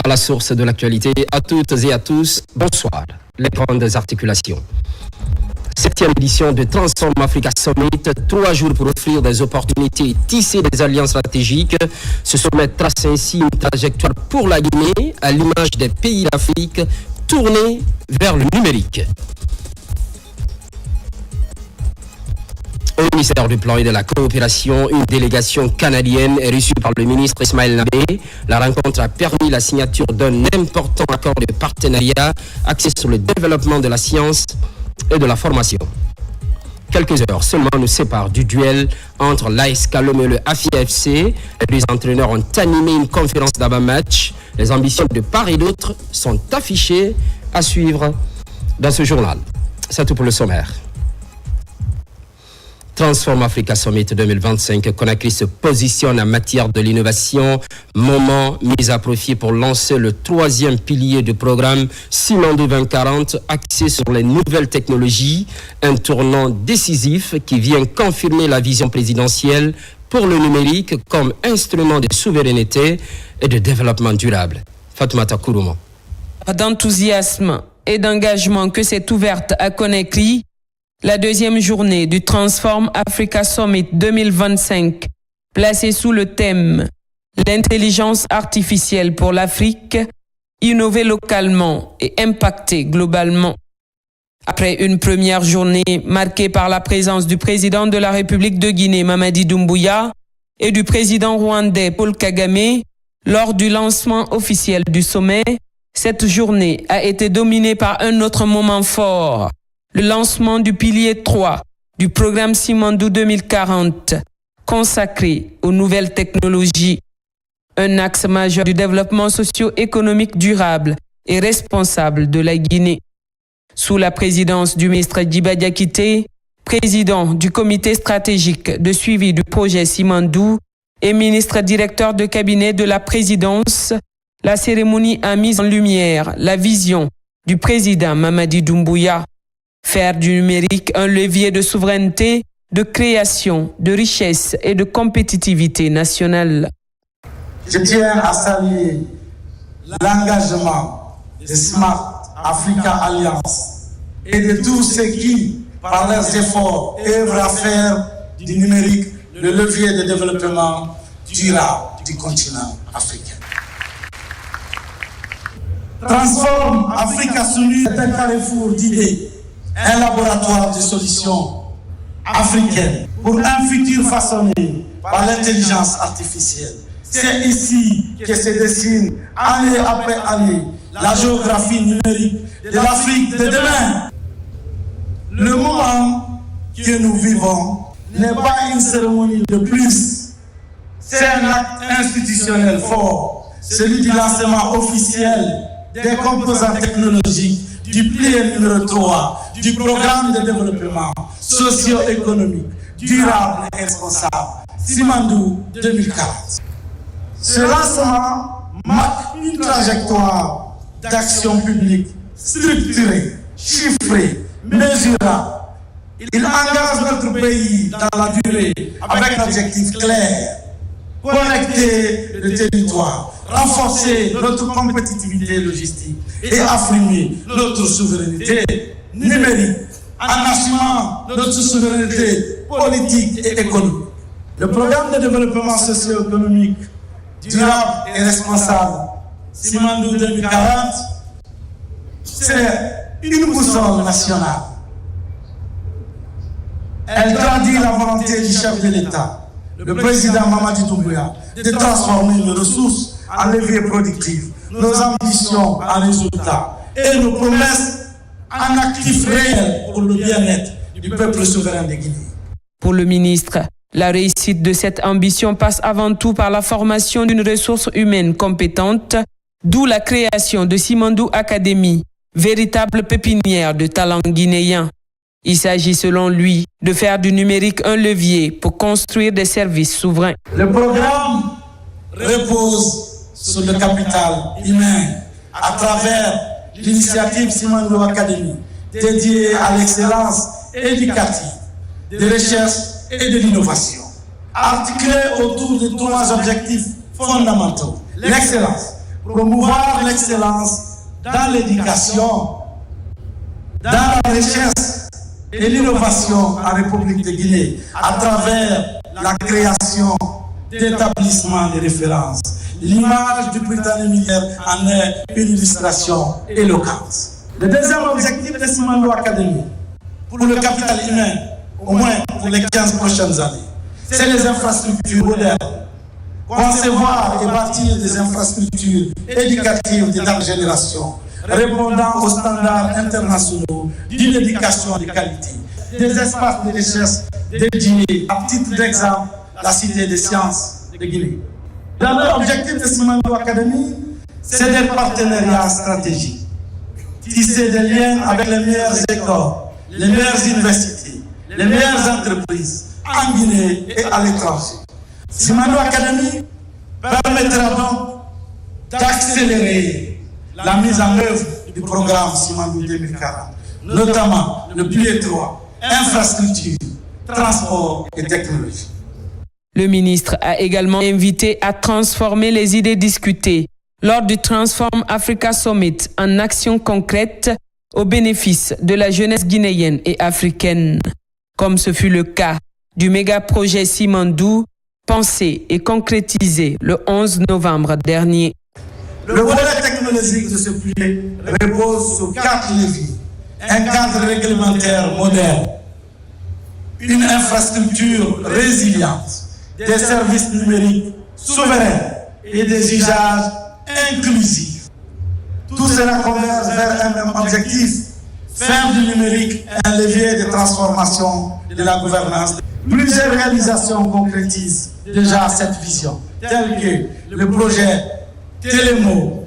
À la source de l'actualité, à toutes et à tous, bonsoir. Les grandes articulations. 7e édition de Transform Africa Summit, 3 jours pour offrir des opportunités et tisser des alliances stratégiques. Ce sommet trace ainsi une trajectoire pour la Guinée, à l'image des pays d'Afrique, tournés vers le numérique. Au ministère du Plan et de la Coopération, une délégation canadienne est reçue par le ministre Ismaël Nabé. La rencontre a permis la signature d'un important accord de partenariat axé sur le développement de la science et de la formation. Quelques heures seulement nous séparent du duel entre l'AS Calom et le AFI-FC. Les deux entraîneurs ont animé une conférence d'avant-match. Les ambitions de part et d'autre sont affichées à suivre dans ce journal. C'est tout pour le sommaire. Transform Africa Summit 2025, Conakry se positionne en matière de l'innovation, moment mis à profit pour lancer le 3e pilier du programme Simandou 2040, axé sur les nouvelles technologies, un tournant décisif qui vient confirmer la vision présidentielle pour le numérique comme instrument de souveraineté et de développement durable. Fatoumata Kourouma. D'enthousiasme et d'engagement que s'est ouverte à Conakry, la 2e journée du Transform Africa Summit 2025, placée sous le thème « L'intelligence artificielle pour l'Afrique, innover localement et impacter globalement ». Après une première journée marquée par la présence du président de la République de Guinée, Mamadi Doumbouya, et du président rwandais, Paul Kagame, lors du lancement officiel du sommet, cette journée a été dominée par un autre moment fort. Le lancement du pilier 3 du programme Simandou 2040, consacré aux nouvelles technologies, un axe majeur du développement socio-économique durable et responsable de la Guinée. Sous la présidence du ministre Djiba Diakité, président du comité stratégique de suivi du projet Simandou et ministre directeur de cabinet de la présidence, la cérémonie a mis en lumière la vision du président Mamadi Doumbouya. Faire du numérique un levier de souveraineté, de création, de richesse et de compétitivité nationale. Je tiens à saluer l'engagement de Smart Africa Alliance et de tous ceux qui, par leurs efforts, œuvrent à faire du numérique le levier de développement durable du continent africain. Transform Africa Summit est un carrefour d'idées, un laboratoire de solutions africaines pour un futur façonné par l'intelligence artificielle. C'est ici que se dessine, année après année, la géographie numérique de l'Afrique de demain. Le moment que nous vivons n'est pas une cérémonie de plus. C'est un acte institutionnel fort, celui du lancement officiel des composants technologiques du pilier numéro 3 du programme de développement socio-économique, durable et responsable, Simandou 2040. Ce lancement marque une trajectoire d'action publique structurée, chiffrée, mesurable. Il engage notre pays dans la durée avec un objectif clair: connecter le territoire, renforcer notre compétitivité logistique et affirmer notre souveraineté numérique en assumant notre souveraineté politique et économique. Le programme de développement socio-économique durable et responsable, Simandou 2040, c'est une boussole nationale. Elle traduit la volonté du chef de l'État, le président Mamadi Doumbouya, de transformer nos ressources en levier productif, nos ambitions en résultats et nos promesses en actifs réels pour le bien-être du peuple souverain de Guinée. Pour le ministre, la réussite de cette ambition passe avant tout par la formation d'une ressource humaine compétente, d'où la création de Simandou Academy, véritable pépinière de talents guinéens. Il s'agit selon lui de faire du numérique un levier pour construire des services souverains. Le programme repose sur le capital humain à travers l'initiative Simandou Academy, dédiée à l'excellence éducative, de recherche et de l'innovation, articulée autour de 3 objectifs fondamentaux: l'excellence, promouvoir l'excellence dans l'éducation, dans la recherche et l'innovation en République de Guinée à travers la création d'établissements de référence. L'image du Britannique militaire en est une illustration éloquente. Le deuxième objectif de Simandou Academy, pour le capital humain, au moins pour les 15 prochaines années, c'est les infrastructures modernes. Concevoir et bâtir des infrastructures éducatives de dernière génération, répondant aux standards internationaux d'une éducation de qualité, des espaces de recherche dédiés, à titre d'exemple, la Cité des sciences de Guinée. L'autre objectif de Simandou Academy, c'est des partenariats stratégiques, tisser des liens avec les meilleures écoles, les meilleures universités, les meilleures entreprises en Guinée et à l'étranger. Simandou Academy permettra donc d'accélérer la mise en œuvre du programme Simandou 2040, notamment le pilier 3, infrastructure, transport et technologie. Le ministre a également invité à transformer les idées discutées lors du Transform Africa Summit en actions concrètes au bénéfice de la jeunesse guinéenne et africaine, comme ce fut le cas du méga-projet Simandou, pensé et concrétisé le 11 novembre dernier. Le volet technologique de ce projet repose sur 4 leviers. Un cadre réglementaire moderne, une infrastructure résiliente, des services numériques souverains et des usages inclusifs. Tout cela converge vers un même objectif, faire du numérique un levier de transformation de la gouvernance. Plusieurs réalisations concrétisent déjà cette vision, telles que le projet Télémo,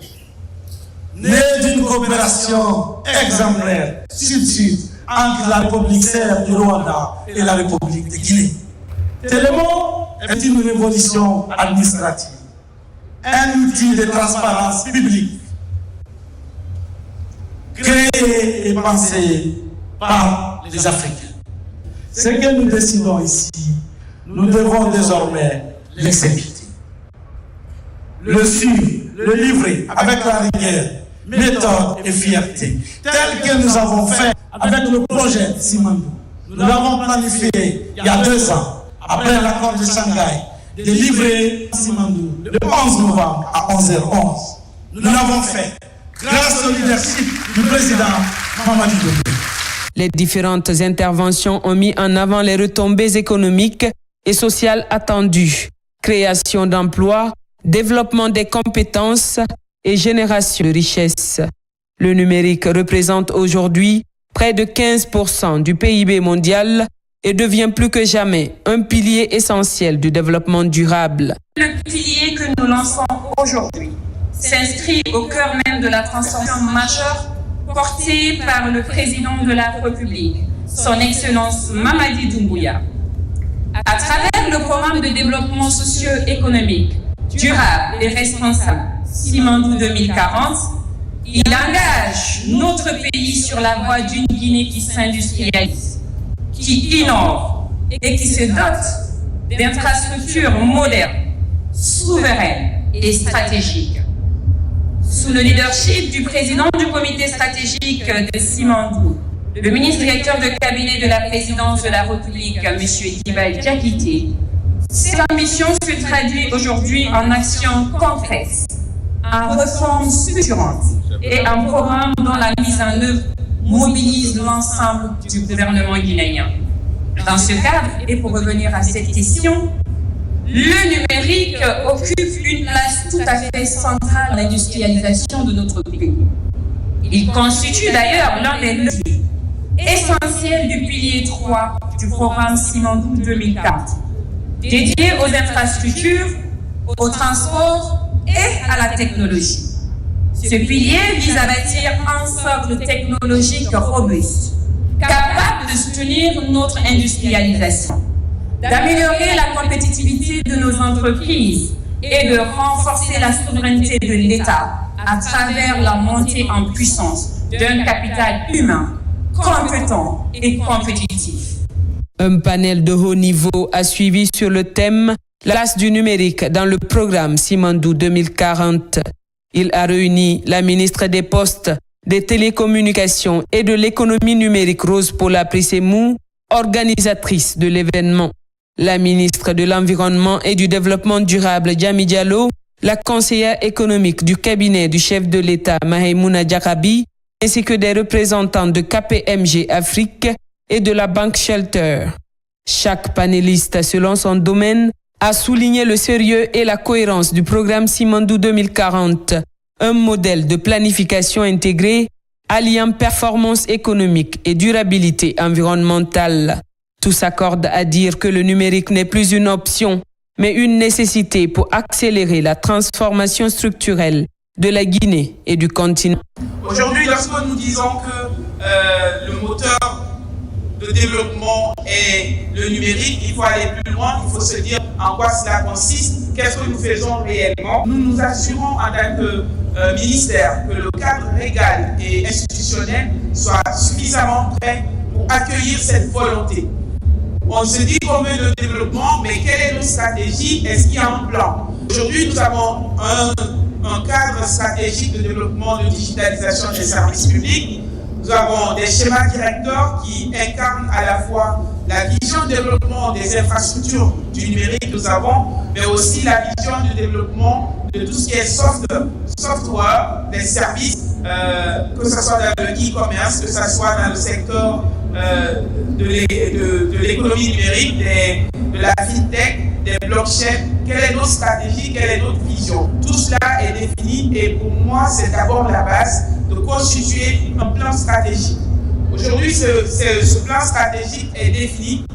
né d'une coopération exemplaire sud-sud entre la République serbe du Rwanda et la République de Guinée. Télémo est une révolution administrative, un outil de transparence publique, créé et pensé par les Africains. Ce que nous décidons ici, nous devons désormais l'exécuter. Le suivre, le livrer avec la rigueur, méthode et fierté, tel que nous avons fait avec le projet Simandou. Nous l'avons planifié il y a 2 ans, après l'accord de Shanghai, de livrer Simandou le 11 novembre à 11h11. Nous l'avons fait grâce au leadership du président Mamadi Doumbouya. Les différentes interventions ont mis en avant les retombées économiques et sociales attendues, création d'emplois, développement des compétences et génération de richesses. Le numérique représente aujourd'hui près de 15% du PIB mondial et devient plus que jamais un pilier essentiel du développement durable. Le pilier que nous lançons aujourd'hui s'inscrit au cœur même de la transformation majeure portée par le président de la République, son Excellence Mamadi Doumbouya. À travers le programme de développement socio-économique, durable et responsable, Simandou 2040, il engage notre pays sur la voie d'une Guinée qui s'industrialise, qui innove et qui se dote d'infrastructures modernes, souveraines et stratégiques. Sous le leadership du président du comité stratégique de Simandou, le ministre directeur de cabinet de la présidence de la République, M. Dibal Diakité, cette ambition se traduit aujourd'hui en actions concrètes, en réformes structurantes et en programmes dont la mise en œuvre mobilise l'ensemble du gouvernement guinéen. Dans ce cadre, et pour revenir à cette question, le numérique occupe une place tout à fait centrale dans l'industrialisation de notre pays. Il constitue d'ailleurs l'un des leviers essentiels du pilier 3 du programme Simandou 2004, dédié aux infrastructures, au transport et à la technologie. Ce pilier vise à bâtir un socle technologique robuste, capable de soutenir notre industrialisation, d'améliorer la compétitivité de nos entreprises et de renforcer la souveraineté de l'État à travers la montée en puissance d'un capital humain, compétent et compétitif. Un panel de haut niveau a suivi sur le thème « La place du numérique dans le programme Simandou 2040 ». Il a réuni la ministre des Postes, des Télécommunications et de l'Économie numérique Rose Paula Prissemou, organisatrice de l'événement. La ministre de l'Environnement et du Développement durable Djami Diallo, la conseillère économique du cabinet du chef de l'État Maïmouna Diakabi, ainsi que des représentants de KPMG Afrique et de la Banque Shelter. Chaque panéliste, selon son domaine, a souligné le sérieux et la cohérence du programme Simandou 2040, un modèle de planification intégrée alliant performance économique et durabilité environnementale. Tous s'accordent à dire que le numérique n'est plus une option, mais une nécessité pour accélérer la transformation structurelle de la Guinée et du continent. Aujourd'hui, lorsque nous disons que le moteur de développement est le numérique, il faut aller plus loin, il faut se dire en quoi cela consiste, qu'est-ce que nous faisons réellement. Nous nous assurons en tant que ministère que le cadre légal et institutionnel soit suffisamment prêt pour accueillir cette volonté. On se dit qu'on veut le développement, mais quelle est notre stratégie? Est-ce qu'il y a un plan? Aujourd'hui, nous avons un cadre stratégique de développement de digitalisation des services publics. Nous avons des schémas directeurs qui incarnent à la fois la vision de développement des infrastructures du numérique que nous avons, mais aussi la vision de développement de tout ce qui est software, des services, que ce soit dans le e-commerce, que ce soit dans le secteur de l'économie numérique, de la fintech, des blockchains. Quelle est notre stratégie, quelle est notre vision? Tout cela est défini et pour moi, c'est d'abord la base de constituer un plan stratégique. Aujourd'hui, ce plan stratégique est défini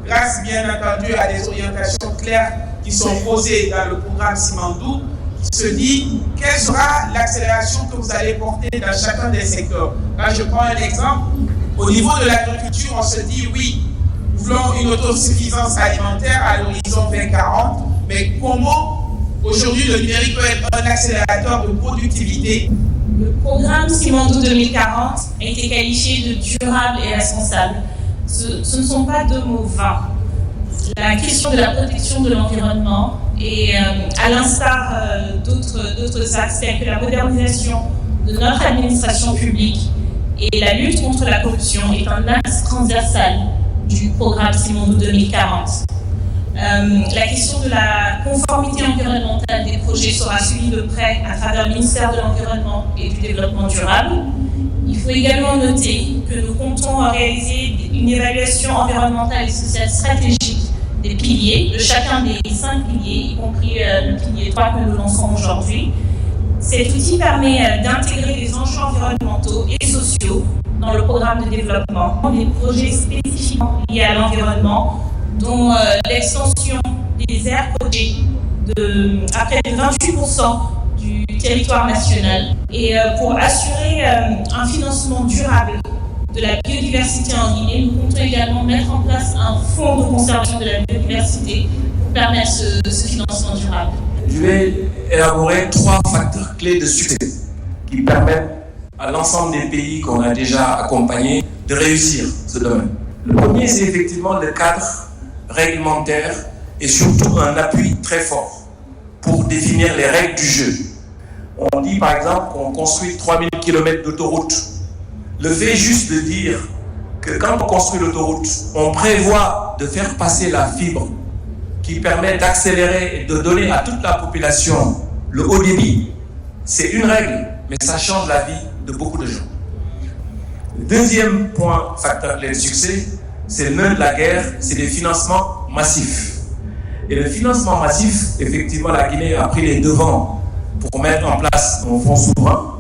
grâce, bien entendu, à des orientations claires qui sont posées dans le programme Simandou, qui se dit quelle sera l'accélération que vous allez porter dans chacun des secteurs. Là, je prends un exemple. Au niveau de l'agriculture, on se dit oui, nous voulons une autosuffisance alimentaire à l'horizon 2040, mais comment aujourd'hui le numérique peut être un accélérateur de productivité? Le programme Simandou 2040 a été qualifié de durable et responsable. Ce ne sont pas deux mots vains. La question de la protection de l'environnement et à l'instar d'autres axes tels que la modernisation de notre administration publique et la lutte contre la corruption est un axe transversal du programme Simandou 2040. La question de la conformité environnementale des projets sera suivie de près à travers le ministère de l'Environnement et du Développement durable. Il faut également noter que nous comptons réaliser une évaluation environnementale et sociale stratégique des piliers, de chacun des 5 piliers, y compris le pilier 3 que nous lançons aujourd'hui. Cet outil permet d'intégrer les enjeux environnementaux et sociaux dans le programme de développement, des projets spécifiquement liés à l'environnement, dont l'extension des aires protégées à près de 28% du territoire national. Et pour assurer un financement durable de la biodiversité en Guinée, nous comptons également mettre en place un fonds de conservation de la biodiversité pour permettre ce financement durable. Je vais élaborer 3 facteurs clés de succès qui permettent à l'ensemble des pays qu'on a déjà accompagnés de réussir ce domaine. Le premier, c'est effectivement le cadre réglementaire et surtout un appui très fort pour définir les règles du jeu. On dit par exemple qu'on construit 3000 km d'autoroute. Le fait juste de dire que quand on construit l'autoroute, on prévoit de faire passer la fibre qui permet d'accélérer et de donner à toute la population le haut débit, c'est une règle, mais ça change la vie de beaucoup de gens. Le deuxième point, facteur clé de succès, c'est le nœud de la guerre, c'est les financements massifs. Et le financement massif, effectivement, la Guinée a pris les devants pour mettre en place un fonds souverain.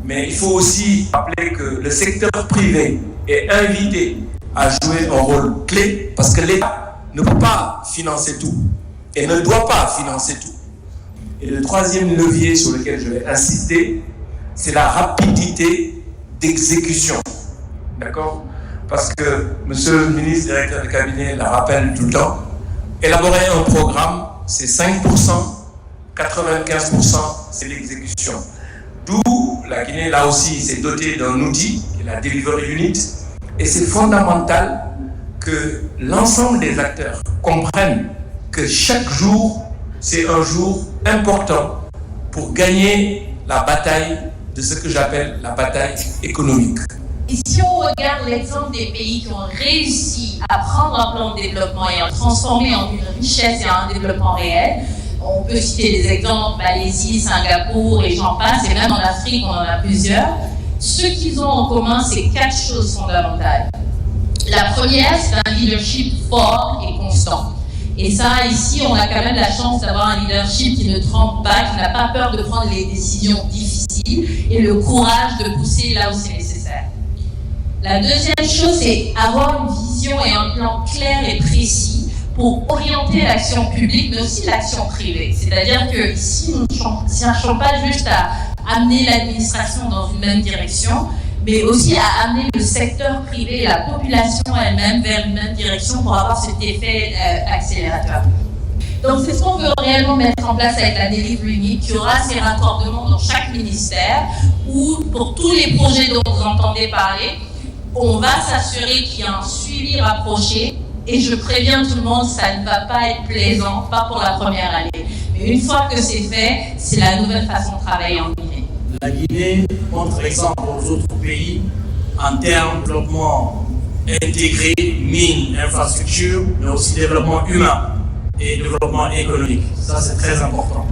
Mais il faut aussi rappeler que le secteur privé est invité à jouer un rôle clé parce que l'État ne peut pas financer tout et ne doit pas financer tout. Et le troisième levier sur lequel je vais insister, c'est la rapidité d'exécution. D'accord? Parce que monsieur le ministre directeur de cabinet la rappelle tout le temps, élaborer un programme, c'est 5%, 95%, c'est l'exécution. D'où la Guinée, là aussi, s'est dotée d'un outil, qui est la Delivery Unit, et c'est fondamental que l'ensemble des acteurs comprennent que chaque jour, c'est un jour important pour gagner la bataille de ce que j'appelle la bataille économique. Et si on regarde l'exemple des pays qui ont réussi à prendre un plan de développement et à le transformer en une richesse et en un développement réel, on peut citer des exemples, Malaisie, Singapour et j'en passe, et même en Afrique, on en a plusieurs. Ce qu'ils ont en commun, c'est 4 choses fondamentales. La première, c'est un leadership fort et constant. Et ça, ici, on a quand même la chance d'avoir un leadership qui ne tremble pas, qui n'a pas peur de prendre les décisions difficiles et le courage de pousser là où c'est nécessaire. La deuxième chose, c'est avoir une vision et un plan clair et précis pour orienter l'action publique, mais aussi l'action privée. C'est-à-dire que ici, nous ne cherchons pas juste à amener l'administration dans une même direction, mais aussi à amener le secteur privé et la population elle-même vers une même direction pour avoir cet effet accélérateur. Donc c'est ce qu'on veut réellement mettre en place avec la Delivery Unit, qui aura ces raccordements dans chaque ministère, où pour tous les projets dont vous entendez parler, on va s'assurer qu'il y a un suivi rapproché. Et je préviens tout le monde, ça ne va pas être plaisant, pas pour la première année. Mais une fois que c'est fait, c'est la nouvelle façon de travailler en Guinée. La Guinée montre l'exemple aux autres pays en termes de développement intégré, mines, infrastructures, mais aussi développement humain et développement économique. Ça, c'est très important.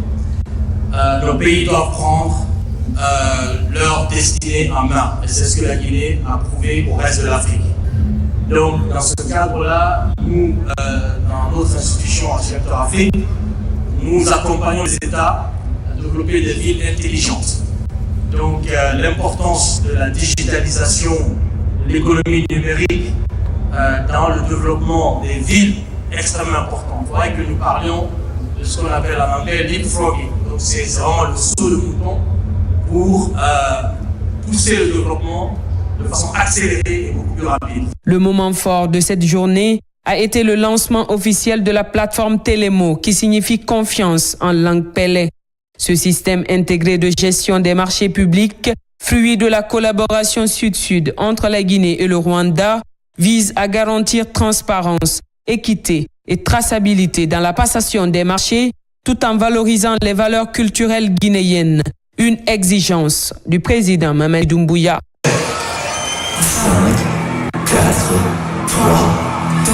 Nos pays doivent prendre leur destinée en main. Et c'est ce que la Guinée a prouvé au reste de l'Afrique. Donc, dans ce cadre-là, nous, dans notre institution en secteur Afrique, nous accompagnons les États à développer des villes intelligentes. Donc, l'importance de la digitalisation de l'économie numérique dans le développement des villes est extrêmement important. Il faudrait que nous parlions de ce qu'on appelle en anglais leapfrogging. Donc, c'est vraiment le saut de mouton pour pousser le développement de façon accélérée et beaucoup plus rapide. Le moment fort de cette journée a été le lancement officiel de la plateforme Télémo, qui signifie confiance en langue pélé. Ce système intégré de gestion des marchés publics, fruit de la collaboration sud-sud entre la Guinée et le Rwanda, vise à garantir transparence, équité et traçabilité dans la passation des marchés, tout en valorisant les valeurs culturelles guinéennes. Une exigence du président Mamadi Doumbouya. 5, 4, 3, 2,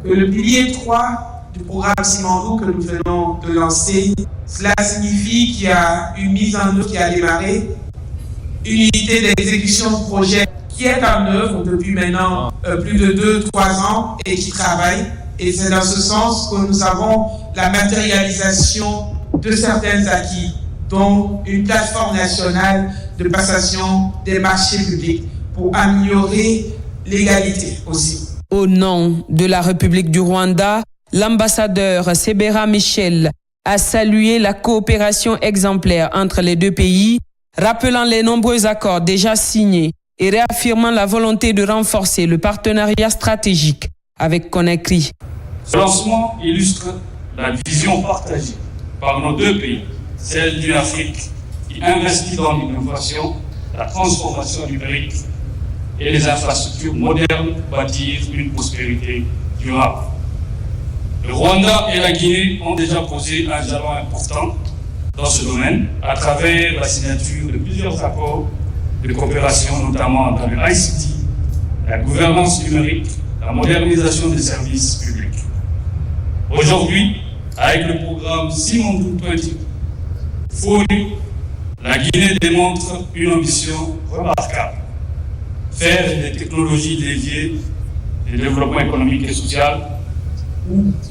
1. Que le pilier 3 du programme Simandou que nous venons de lancer, cela signifie qu'il y a une mise en œuvre qui a démarré, une unité d'exécution de projet qui est en œuvre depuis maintenant plus de 2-3 ans et qui travaille. Et c'est dans ce sens que nous avons la matérialisation de certains acquis, dont une plateforme nationale de passation des marchés publics pour améliorer l'égalité aussi. Au nom de la République du Rwanda, l'ambassadeur Sebera Michel a salué la coopération exemplaire entre les deux pays, rappelant les nombreux accords déjà signés et réaffirmant la volonté de renforcer le partenariat stratégique avec Conakry. Ce lancement illustre la vision partagée par nos deux pays, celle d'une Afrique qui investit dans l'innovation, la transformation numérique et les infrastructures modernes pour bâtir une prospérité durable. Le Rwanda et la Guinée ont déjà posé un jalon important dans ce domaine à travers la signature de plusieurs accords de coopération, notamment dans le ICT, la gouvernance numérique, la modernisation des services publics. Aujourd'hui, avec le programme Simandou 2040, la Guinée démontre une ambition remarquable. Faire des technologies dédiées au développement économique et social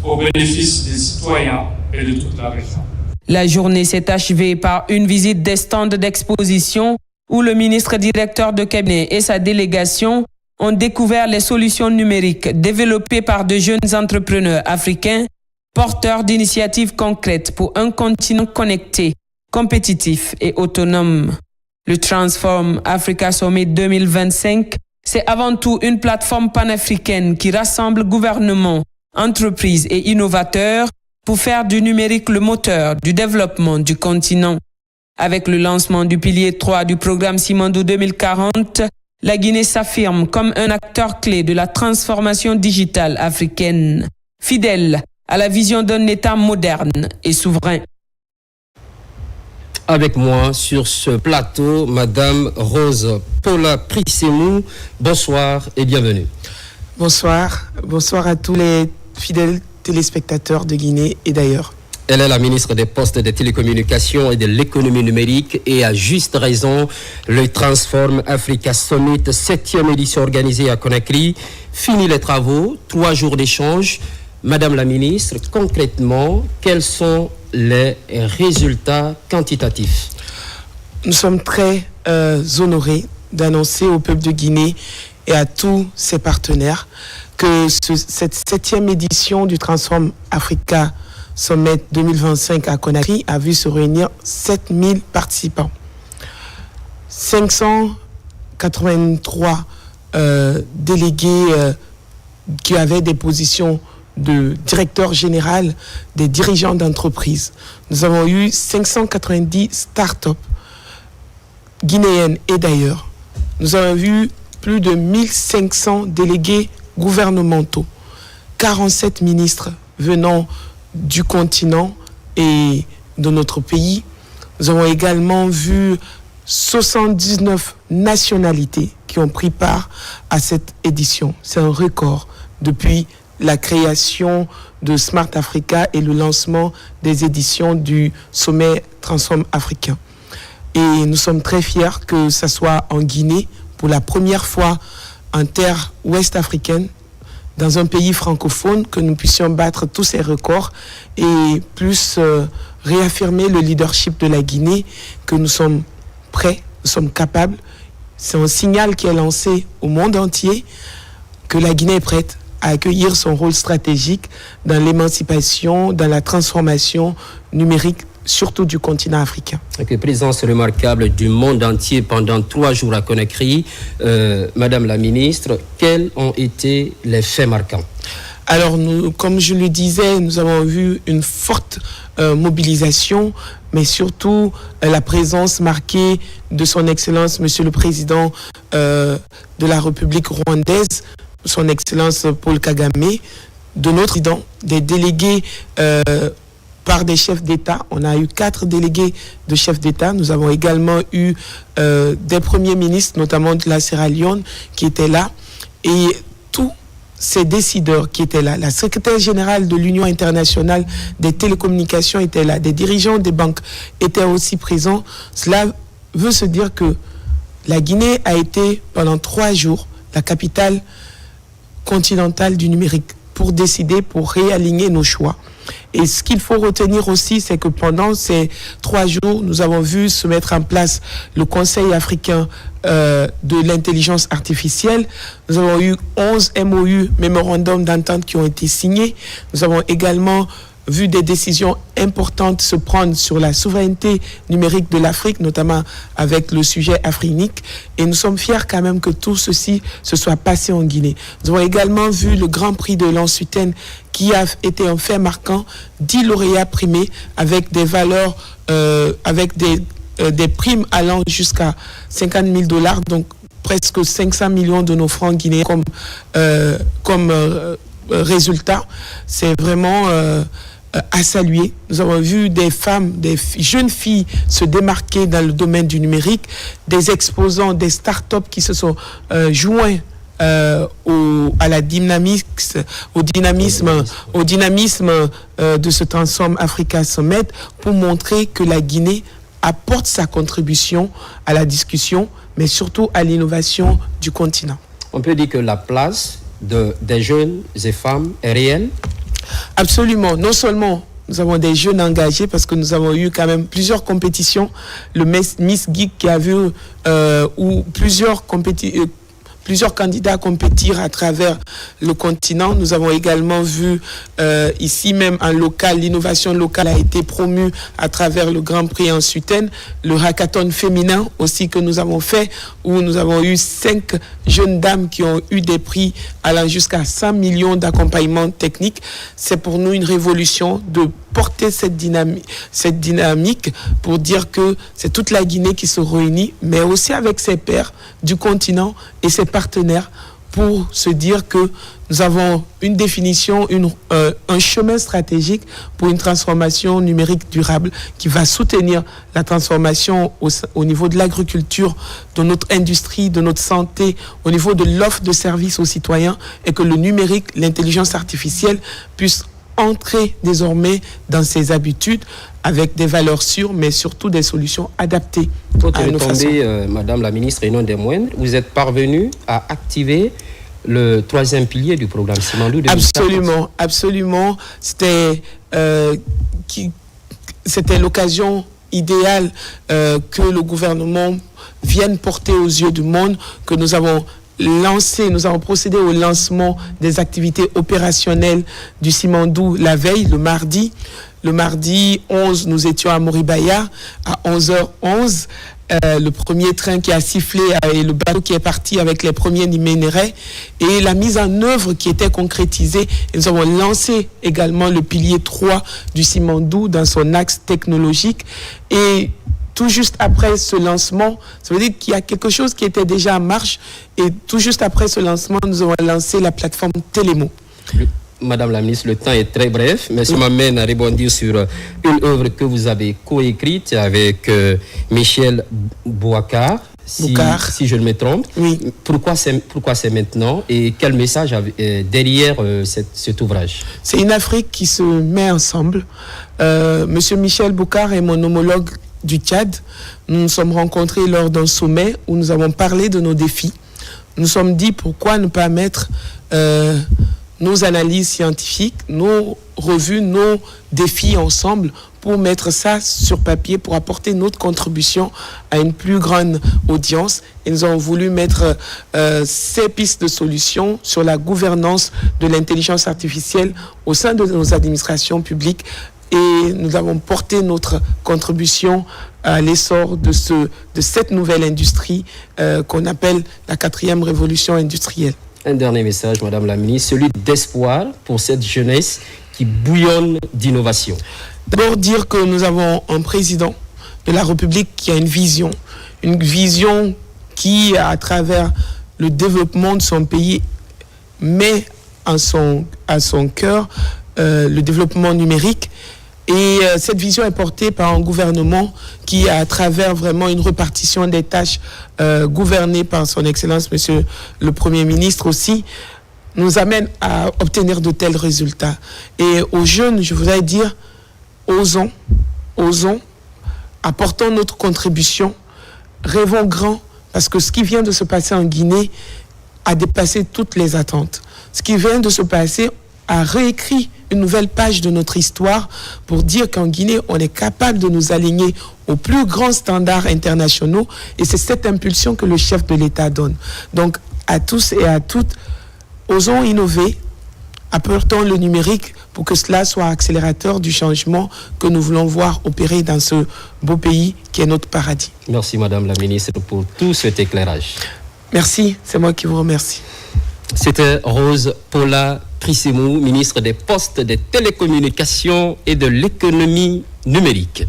au bénéfice des citoyens et de toute la région. La journée s'est achevée par une visite des stands d'exposition où le ministre directeur de cabinet et sa délégation ont découvert les solutions numériques développées par de jeunes entrepreneurs africains, porteurs d'initiatives concrètes pour un continent connecté, compétitif et autonome. Le Transform Africa Summit 2025, c'est avant tout une plateforme panafricaine qui rassemble gouvernements, entreprises et innovateurs pour faire du numérique le moteur du développement du continent. Avec le lancement du pilier 3 du programme Simandou 2040, la Guinée s'affirme comme un acteur clé de la transformation digitale africaine, fidèle à la vision d'un État moderne et souverain. Avec moi sur ce plateau, Madame Rose Paula Prissemou. Bonsoir et bienvenue. Bonsoir. Bonsoir à tous les fidèles téléspectateurs de Guinée et d'ailleurs. Elle est la ministre des Postes, des Télécommunications et de l'Économie numérique et à juste raison, le Transform Africa Summit, 7e édition organisée à Conakry, finit les travaux, 3 jours d'échange. Madame la ministre, concrètement, quels sont les résultats quantitatifs? Nous sommes très honorés d'annoncer au peuple de Guinée et à tous ses partenaires que cette 7e édition du Transform Africa Summit 2025 à Conakry a vu se réunir 7000 participants. 583 délégués qui avaient des positions de directeur général, des dirigeants d'entreprises. Nous avons eu 590 start-up guinéennes et d'ailleurs. Nous avons vu plus de 1500 délégués gouvernementaux, 47 ministres venant du continent et de notre pays. Nous avons également vu 79 nationalités qui ont pris part à cette édition. C'est un record depuis la création de Smart Africa et le lancement des éditions du sommet Transform africain. Et nous sommes très fiers que ce soit en Guinée, pour la première fois en terre ouest africaine, dans un pays francophone, que nous puissions battre tous ces records et plus réaffirmer le leadership de la Guinée, que nous sommes prêts, nous sommes capables. C'est un signal qui est lancé au monde entier que la Guinée est prête à accueillir son rôle stratégique dans l'émancipation, dans la transformation numérique, surtout du continent africain. Avec présence remarquable du monde entier pendant 3 jours à Conakry, Madame la ministre, quels ont été les faits marquants? Alors, comme je le disais, nous avons vu une forte mobilisation, mais surtout la présence marquée de son Excellence, Monsieur le Président de la République rwandaise, son Excellence Paul Kagame, de notre président, des délégués par des chefs d'État. On a eu 4 délégués de chefs d'État. Nous avons également eu des premiers ministres, notamment de la Sierra Leone, qui étaient là. Et tous ces décideurs qui étaient là, la secrétaire générale de l'Union internationale des télécommunications était là, des dirigeants des banques étaient aussi présents. Cela veut se dire que la Guinée a été pendant 3 jours la capitale continentale du numérique pour décider, pour réaligner nos choix. Et ce qu'il faut retenir aussi, c'est que pendant ces 3 jours, nous avons vu se mettre en place le Conseil africain de l'intelligence artificielle. Nous avons eu 11 MOU, mémorandums d'entente, qui ont été signés. Nous avons également vu des décisions importantes se prendre sur la souveraineté numérique de l'Afrique, notamment avec le sujet Afrinique. Et nous sommes fiers quand même que tout ceci se soit passé en Guinée. Nous avons également vu le Grand Prix de l'Ansuitaine qui a été un fait marquant, 10 lauréats primés avec des valeurs, avec des primes allant jusqu'à $50,000, donc presque 500 millions de nos francs guinéens comme résultat. C'est vraiment à saluer. Nous avons vu des femmes, des jeunes filles se démarquer dans le domaine du numérique, des exposants, des start-up qui se sont joints au dynamisme de ce Transform Africa Summit pour montrer que la Guinée apporte sa contribution à la discussion, mais surtout à l'innovation du continent. On peut dire que la place des jeunes et femmes est réelle? Absolument. Non seulement nous avons des jeunes engagés, parce que nous avons eu quand même plusieurs compétitions. Le Miss Geek qui a vu où plusieurs candidats compétir à travers le continent. Nous avons également vu ici même en local, l'innovation locale a été promue à travers le Grand Prix en Suitaine, le hackathon féminin aussi que nous avons fait, où nous avons eu 5 jeunes dames qui ont eu des prix allant jusqu'à 100 millions d'accompagnement technique. C'est pour nous une révolution de porter cette dynamique pour dire que c'est toute la Guinée qui se réunit, mais aussi avec ses pairs du continent et ses partenaires pour se dire que nous avons une définition, un chemin stratégique pour une transformation numérique durable qui va soutenir la transformation au niveau de l'agriculture, de notre industrie, de notre santé, au niveau de l'offre de services aux citoyens, et que le numérique, l'intelligence artificielle puisse entrer désormais dans ses habitudes avec des valeurs sûres, mais surtout des solutions adaptées à nos façons. Madame la ministre, et non des moindres, vous êtes parvenue à activer le troisième pilier du programme Simandou. Absolument. C'était l'occasion idéale que le gouvernement vienne porter aux yeux du monde, que nous avons procédé au lancement des activités opérationnelles du Simandou la veille, le mardi. Le mardi 11, nous étions à Moribaya à 11h11. Le premier train qui a sifflé et le bateau qui est parti avec les premiers minerais et la mise en œuvre qui était concrétisée. Et nous avons lancé également le pilier 3 du Simandou dans son axe technologique. Et tout juste après ce lancement, ça veut dire qu'il y a quelque chose qui était déjà en marche. Et tout juste après ce lancement, nous avons lancé la plateforme Télémo. Madame la ministre, le temps est très bref, mais ça m'amène à rebondir sur une œuvre que vous avez coécrite avec Michel Bouakar, si je ne me trompe. Oui. Pourquoi c'est maintenant et quel message derrière cet ouvrage? C'est une Afrique qui se met ensemble. Monsieur Michel Bouakar est mon homologue du Tchad. Nous nous sommes rencontrés lors d'un sommet où nous avons parlé de nos défis. Nous nous sommes dit pourquoi ne pas mettre nos analyses scientifiques, nos revues, nos défis ensemble pour mettre ça sur papier, pour apporter notre contribution à une plus grande audience. Et nous avons voulu mettre ces pistes de solutions sur la gouvernance de l'intelligence artificielle au sein de nos administrations publiques. Et nous avons porté notre contribution à l'essor de cette nouvelle industrie qu'on appelle la 4e révolution industrielle. Un dernier message, Madame la ministre, celui d'espoir pour cette jeunesse qui bouillonne d'innovation. D'abord dire que nous avons un président de la République qui a une vision qui, à travers le développement de son pays, met à son cœur le développement numérique. Et cette vision est portée par un gouvernement qui, à travers vraiment une répartition des tâches gouvernée par son Excellence, Monsieur le Premier ministre aussi, nous amène à obtenir de tels résultats. Et aux jeunes, je voudrais dire, osons, apportons notre contribution, rêvons grand, parce que ce qui vient de se passer en Guinée a dépassé toutes les attentes. Ce qui vient de se passer a réécrit une nouvelle page de notre histoire pour dire qu'en Guinée, on est capable de nous aligner aux plus grands standards internationaux, et c'est cette impulsion que le chef de l'État donne. Donc, à tous et à toutes, osons innover, apportons le numérique pour que cela soit accélérateur du changement que nous voulons voir opérer dans ce beau pays qui est notre paradis. Merci Madame la ministre pour tout cet éclairage. Merci, c'est moi qui vous remercie. C'était Rose Paula Trissimou, ministre des Postes, des Télécommunications et de l'Économie numérique.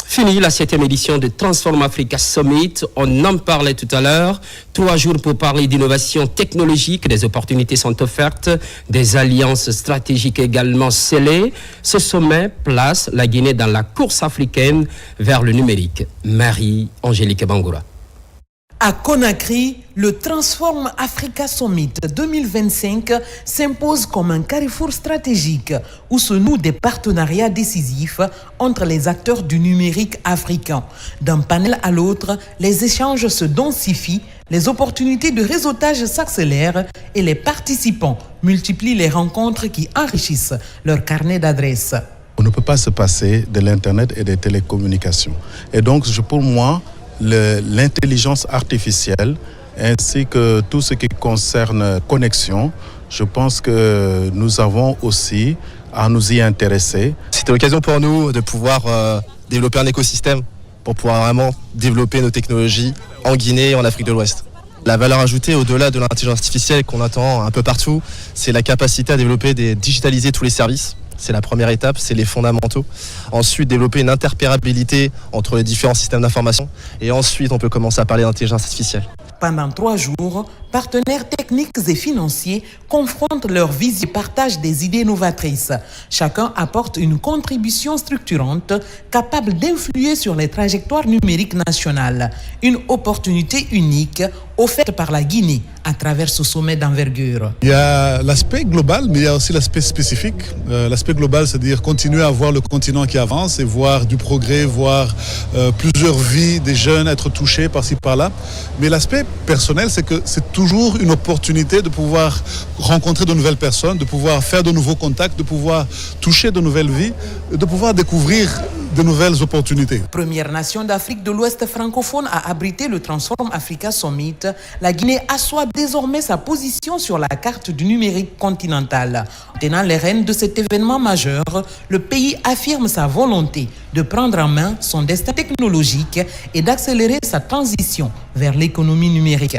Fini la 7e édition de Transform Africa Summit. On en parlait tout à l'heure. 3 jours pour parler d'innovation technologique. Des opportunités sont offertes. Des alliances stratégiques également scellées. Ce sommet place la Guinée dans la course africaine vers le numérique. Marie-Angélique Bangoura. À Conakry, le Transform Africa Summit 2025 s'impose comme un carrefour stratégique où se nouent des partenariats décisifs entre les acteurs du numérique africain. D'un panel à l'autre, les échanges se densifient, les opportunités de réseautage s'accélèrent et les participants multiplient les rencontres qui enrichissent leur carnet d'adresses. On ne peut pas se passer de l'Internet et des télécommunications. Et donc, pour moi, l'intelligence artificielle ainsi que tout ce qui concerne connexion, je pense que nous avons aussi à nous y intéresser. C'était l'occasion pour nous de pouvoir développer un écosystème pour pouvoir vraiment développer nos technologies en Guinée et en Afrique de l'Ouest. La valeur ajoutée au-delà de l'intelligence artificielle qu'on attend un peu partout, c'est la capacité à digitaliser tous les services. C'est la première étape, c'est les fondamentaux. Ensuite, développer une interopérabilité entre les différents systèmes d'information. Et ensuite, on peut commencer à parler d'intelligence artificielle. Pendant 3 jours, partenaires techniques et financiers confrontent leurs vies et partagent des idées novatrices. Chacun apporte une contribution structurante capable d'influer sur les trajectoires numériques nationales. Une opportunité unique offerte par la Guinée à travers ce sommet d'envergure. Il y a l'aspect global, mais il y a aussi l'aspect spécifique. L'aspect global, c'est-à-dire continuer à voir le continent qui avance et voir du progrès, voir plusieurs vies des jeunes être touchés par-ci par-là. Mais l'aspect personnel, c'est que c'est toujours une opportunité de pouvoir rencontrer de nouvelles personnes, de pouvoir faire de nouveaux contacts, de pouvoir toucher de nouvelles vies, de pouvoir découvrir de nouvelles opportunités. Première nation d'Afrique de l'Ouest francophone à abriter le Transform Africa Summit, la Guinée assoit désormais sa position sur la carte du numérique continental. Tenant les rênes de cet événement majeur, le pays affirme sa volonté de prendre en main son destin technologique et d'accélérer sa transition vers l'économie numérique.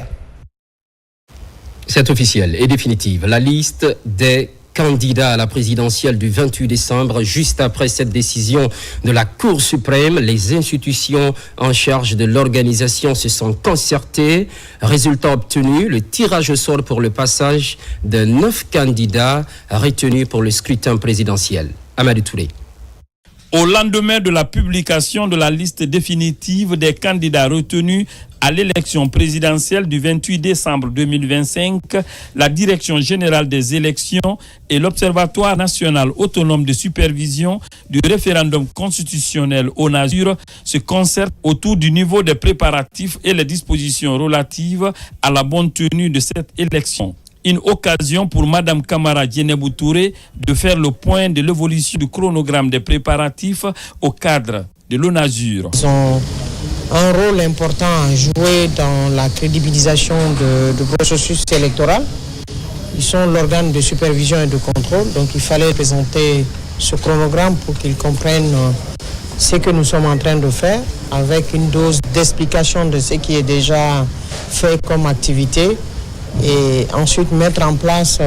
C'est officiel et définitive. La liste des candidats à la présidentielle du 28 décembre. Juste après cette décision de la Cour suprême, les institutions en charge de l'organisation se sont concertées. Résultat obtenu, le tirage au sort pour le passage de 9 candidats retenus pour le scrutin présidentiel. Amadou Touré. Au lendemain de la publication de la liste définitive des candidats retenus à l'élection présidentielle du 28 décembre 2025, la Direction générale des élections et l'Observatoire national autonome de supervision du référendum constitutionnel ONASUR se concertent autour du niveau des préparatifs et les dispositions relatives à la bonne tenue de cette élection. Une occasion pour Mme Kamara Djenebou Touré de faire le point de l'évolution du chronogramme des préparatifs au cadre de l'ONASUR. Ils ont un rôle important à jouer dans la crédibilisation du processus électoral. Ils sont l'organe de supervision et de contrôle, donc il fallait présenter ce chronogramme pour qu'ils comprennent ce que nous sommes en train de faire, avec une dose d'explication de ce qui est déjà fait comme activité, et ensuite mettre en place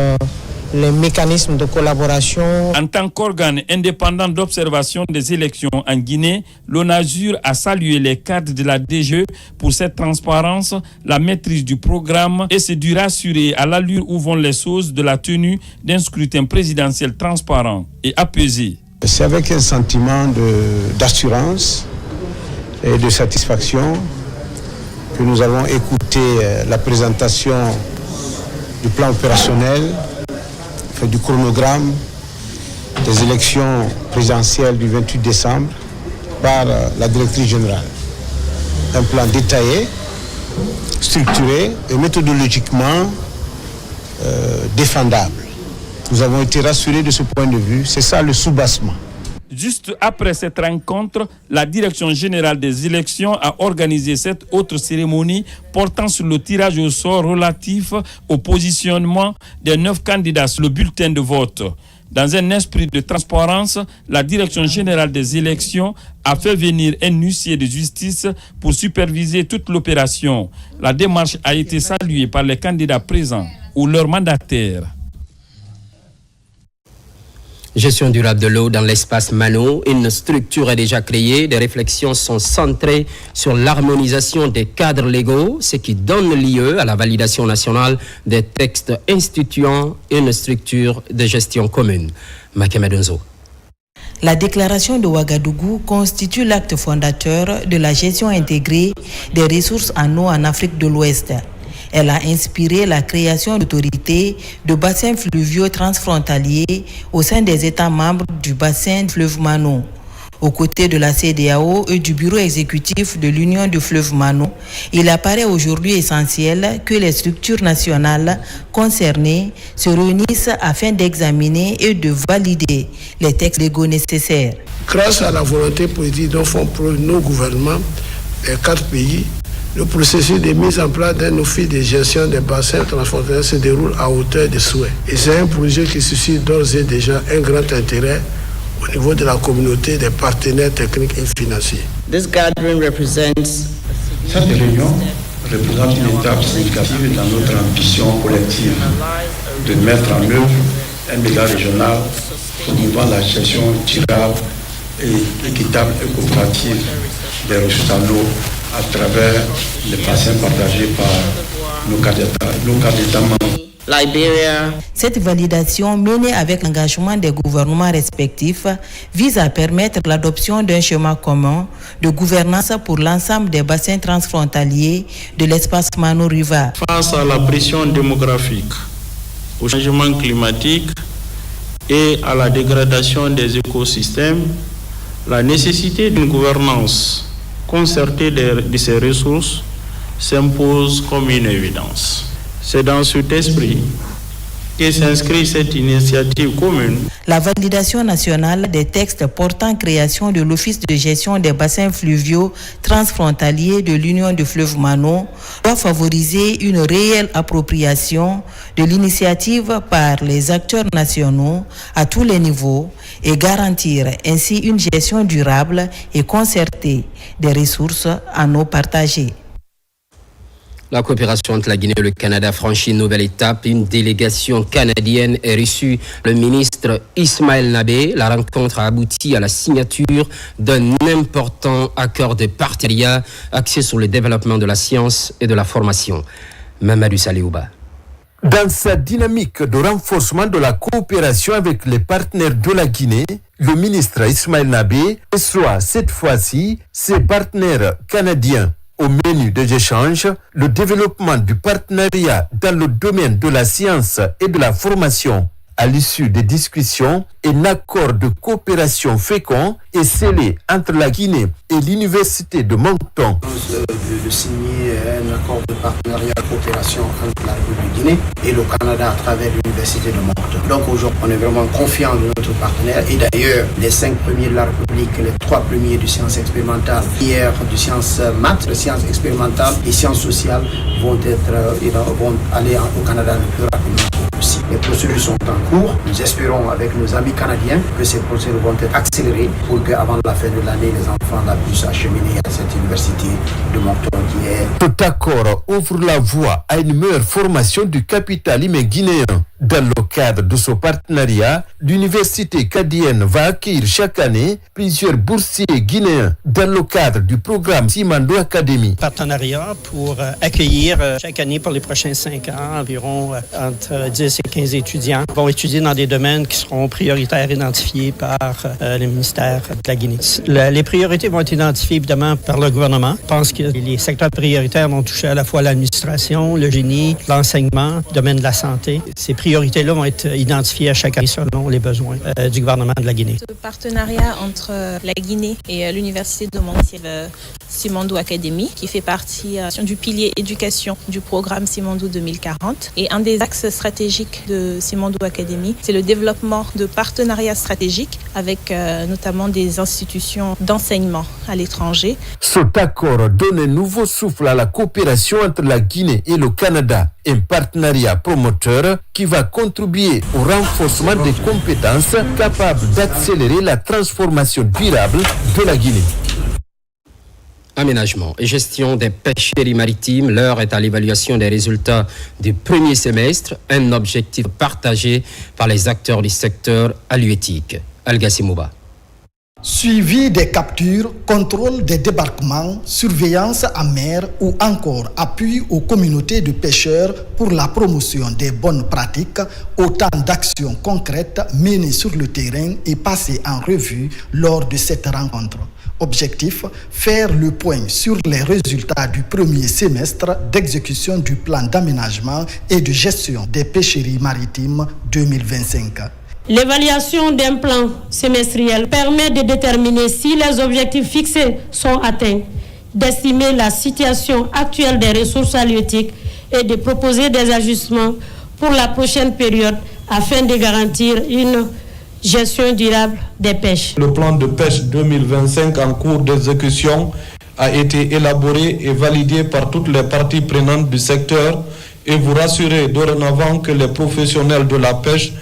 les mécanismes de collaboration. En tant qu'organe indépendant d'observation des élections en Guinée, l'ONASUR a salué les cadres de la DGE pour cette transparence, la maîtrise du programme et s'est dû rassurer à l'allure où vont les choses de la tenue d'un scrutin présidentiel transparent et apaisé. C'est avec un sentiment d'assurance et de satisfaction que nous avons écouté la présentation du plan opérationnel, du chronogramme des élections présidentielles du 28 décembre par la directrice générale. Un plan détaillé, structuré et méthodologiquement défendable. Nous avons été rassurés de ce point de vue. C'est ça le soubassement. Juste après cette rencontre, la Direction générale des élections a organisé cette autre cérémonie portant sur le tirage au sort relatif au positionnement des 9 candidats sur le bulletin de vote. Dans un esprit de transparence, la Direction générale des élections a fait venir un huissier de justice pour superviser toute l'opération. La démarche a été saluée par les candidats présents ou leurs mandataires. Gestion durable de l'eau dans l'espace Mano, une structure est déjà créée. Des réflexions sont centrées sur l'harmonisation des cadres légaux, ce qui donne lieu à la validation nationale des textes instituant une structure de gestion commune. Makemedonzo. La déclaration de Ouagadougou constitue l'acte fondateur de la gestion intégrée des ressources en eau en Afrique de l'Ouest. Elle a inspiré la création d'autorités de bassins fluviaux transfrontaliers au sein des États membres du bassin fleuve Mano. Aux côtés de la CEDEAO et du bureau exécutif de l'Union du fleuve Mano, il apparaît aujourd'hui essentiel que les structures nationales concernées se réunissent afin d'examiner et de valider les textes légaux nécessaires. Grâce à la volonté politique dont font preuve nos gouvernements, les 4 pays, le processus de mise en place d'un office de gestion des bassins transfrontaliers se déroule à hauteur de souhait. Et c'est un projet qui suscite d'ores et déjà un grand intérêt au niveau de la communauté des partenaires techniques et financiers. Cette réunion représente une étape significative dans notre ambition collective de mettre en œuvre un méga régional promouvant la gestion durable et équitable et coopérative des ressources en eau à travers les bassins partagés par nos cadres d'État membres. Cette validation, menée avec l'engagement des gouvernements respectifs, vise à permettre l'adoption d'un schéma commun de gouvernance pour l'ensemble des bassins transfrontaliers de l'espace Mano-Riva. Face à la pression démographique, au changement climatique et à la dégradation des écosystèmes, la nécessité d'une gouvernance concertée de ces ressources s'impose comme une évidence. C'est dans cet esprit que s'inscrit cette initiative commune. La validation nationale des textes portant création de l'Office de gestion des bassins fluviaux transfrontaliers de l'Union du fleuve Mano doit favoriser une réelle appropriation de l'initiative par les acteurs nationaux à tous les niveaux et garantir ainsi une gestion durable et concertée des ressources en eau partagées. La coopération entre la Guinée et le Canada franchit une nouvelle étape. Une délégation canadienne est reçue le ministre Ismaël Nabé. La rencontre a abouti à la signature d'un important accord de partenariat axé sur le développement de la science et de la formation. Mamadou Saliouba. Dans sa dynamique de renforcement de la coopération avec les partenaires de la Guinée, le ministre Ismaël Nabé reçoit cette fois-ci ses partenaires canadiens. Au menu des échanges, le développement du partenariat dans le domaine de la science et de la formation. À l'issue des discussions, un accord de coopération fécond est scellé entre la Guinée et l'Université de Moncton. De signer un accord de partenariat et coopération entre la République de Guinée et le Canada à travers l'Université de Moncton. Donc aujourd'hui, on est vraiment confiant de notre partenaire. Et d'ailleurs, les 5 premiers de la République, les 3 premiers de sciences expérimentales, hier de sciences maths, de sciences expérimentales et sciences sociales vont aller au Canada le plus rapidement possible. Les procédures sont en cours. Nous espérons avec nos amis canadiens que ces procédures vont être accélérées pour qu'avant la fin de l'année, les enfants puissent acheminer à cette université de Moncton qui est... Cet accord ouvre la voie à une meilleure formation du capital humain guinéen. Dans le cadre de ce partenariat, l'université canadienne va accueillir chaque année plusieurs boursiers guinéens dans le cadre du programme Simandou Academy. Partenariat pour accueillir chaque année pour les prochains 5 ans environ entre 10 et 15 étudiants qui vont étudier dans des domaines qui seront prioritaires identifiés par le ministère de la Guinée. Les priorités vont être identifiées évidemment par le gouvernement. Je pense que les secteurs prioritaires vont toucher à la fois l'administration, le génie, l'enseignement, le domaine de la santé. Ces priorités-là vont être identifiées à chaque année selon les besoins du gouvernement de la Guinée. Ce partenariat entre la Guinée et l'Université de Moncton, Simandou Academy, qui fait partie du pilier éducation du programme Simandou 2040. Et un des axes stratégiques de Simandou Academy, c'est le développement de partenariats stratégiques avec notamment des institutions d'enseignement à l'étranger. Cet accord donne un nouveau souffle à la coopération entre la Guinée et le Canada, un partenariat promoteur qui va contribuer au renforcement des compétences capables d'accélérer la transformation durable de la Guinée. Aménagement et gestion des pêcheries maritimes, l'heure est à l'évaluation des résultats du premier semestre, un objectif partagé par les acteurs du secteur halieutique. Algassi Mouba. Suivi des captures, contrôle des débarquements, surveillance en mer ou encore appui aux communautés de pêcheurs pour la promotion des bonnes pratiques, autant d'actions concrètes menées sur le terrain et passées en revue lors de cette rencontre. Objectif, faire le point sur les résultats du premier semestre d'exécution du plan d'aménagement et de gestion des pêcheries maritimes 2025. L'évaluation d'un plan semestriel permet de déterminer si les objectifs fixés sont atteints, d'estimer la situation actuelle des ressources halieutiques et de proposer des ajustements pour la prochaine période afin de garantir une gestion durable des pêches. Le plan de pêche 2025 en cours d'exécution a été élaboré et validé par toutes les parties prenantes du secteur et vous rassurez dorénavant que les professionnels de la pêche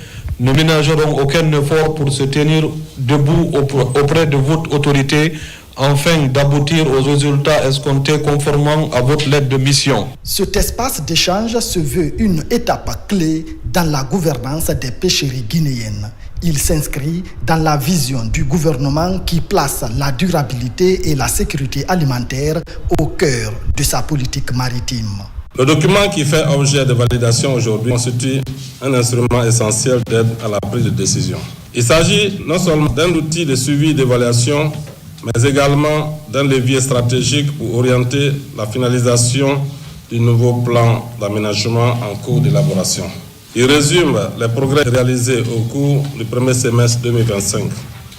ne ménageront aucun effort pour se tenir debout auprès de votre autorité afin d'aboutir aux résultats escomptés conformément à votre lettre de mission. Cet espace d'échange se veut une étape clé dans la gouvernance des pêcheries guinéennes. Il s'inscrit dans la vision du gouvernement qui place la durabilité et la sécurité alimentaire au cœur de sa politique maritime. Le document qui fait objet de validation aujourd'hui constitue un instrument essentiel d'aide à la prise de décision. Il s'agit non seulement d'un outil de suivi et d'évaluation, mais également d'un levier stratégique pour orienter la finalisation du nouveau plan d'aménagement en cours d'élaboration. Il résume les progrès réalisés au cours du premier semestre 2025.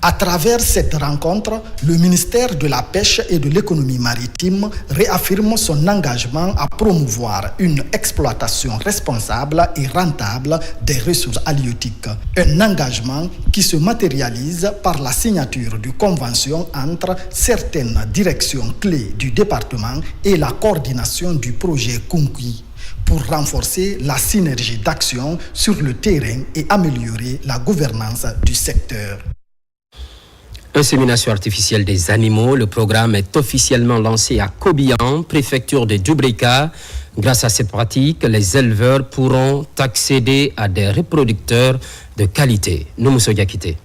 À travers cette rencontre, le ministère de la Pêche et de l'économie maritime réaffirme son engagement à promouvoir une exploitation responsable et rentable des ressources halieutiques. Un engagement qui se matérialise par la signature de conventions entre certaines directions clés du département et la coordination du projet Kunkui, pour renforcer la synergie d'action sur le terrain et améliorer la gouvernance du secteur. Insémination artificielle des animaux, le programme est officiellement lancé à Kobian, préfecture de Djubreka. Grâce à cette pratique, les éleveurs pourront accéder à des reproducteurs de qualité. Noumousso Diakité.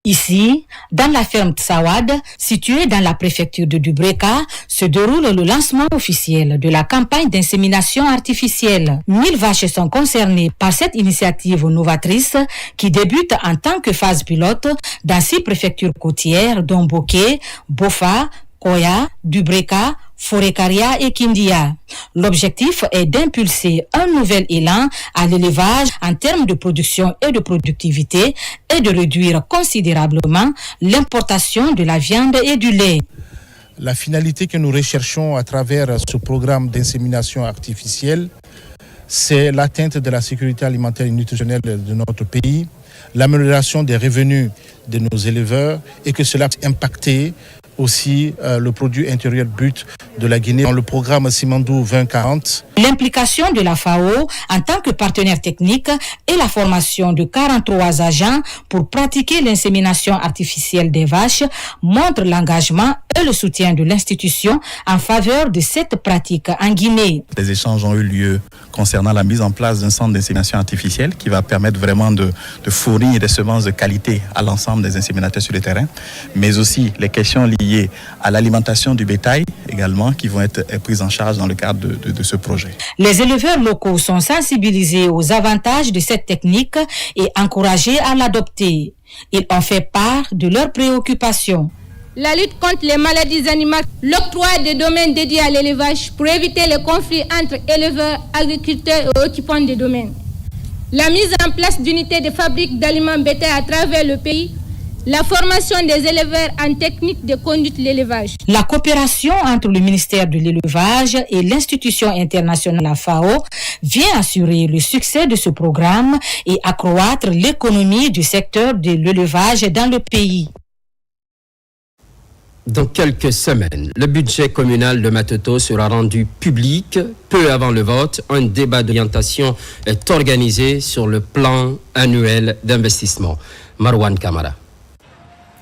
Ici, dans la ferme Tsawad, située dans la préfecture de Djubreka, se déroule le lancement officiel de la campagne d'insémination artificielle. 1000 vaches sont concernées par cette initiative novatrice qui débute en tant que phase pilote dans 6 préfectures côtières dont Boké, Bofa, Koya, Djubreka, Forekaria et Kindia. L'objectif est d'impulser un nouvel élan à l'élevage en termes de production et de productivité et de réduire considérablement l'importation de la viande et du lait. La finalité que nous recherchons à travers ce programme d'insémination artificielle, c'est l'atteinte de la sécurité alimentaire et nutritionnelle de notre pays, l'amélioration des revenus de nos éleveurs et que cela a impacté aussi le produit intérieur brut de la Guinée dans le programme Simandou 2040. L'implication de la FAO en tant que partenaire technique et la formation de 43 agents pour pratiquer l'insémination artificielle des vaches montrent l'engagement et le soutien de l'institution en faveur de cette pratique en Guinée. Des échanges ont eu lieu concernant la mise en place d'un centre d'insémination artificielle qui va permettre vraiment de fournir des semences de qualité à l'ensemble des inséminateurs sur le terrain, mais aussi les questions liées à l'alimentation du bétail également qui vont être prises en charge dans le cadre de ce projet. Les éleveurs locaux sont sensibilisés aux avantages de cette technique et encouragés à l'adopter. Ils ont fait part de leurs préoccupations. La lutte contre les maladies animales, l'octroi des domaines dédiés à l'élevage pour éviter les conflits entre éleveurs, agriculteurs et occupants des domaines. La mise en place d'unités de fabrique d'aliments bétail à travers le pays. La formation des éleveurs en technique de conduite de l'élevage. La coopération entre le ministère de l'élevage et l'institution internationale FAO vient assurer le succès de ce programme et accroître l'économie du secteur de l'élevage dans le pays. Dans quelques semaines, le budget communal de Matoto sera rendu public. Peu avant le vote, un débat d'orientation est organisé sur le plan annuel d'investissement. Marwan Kamara.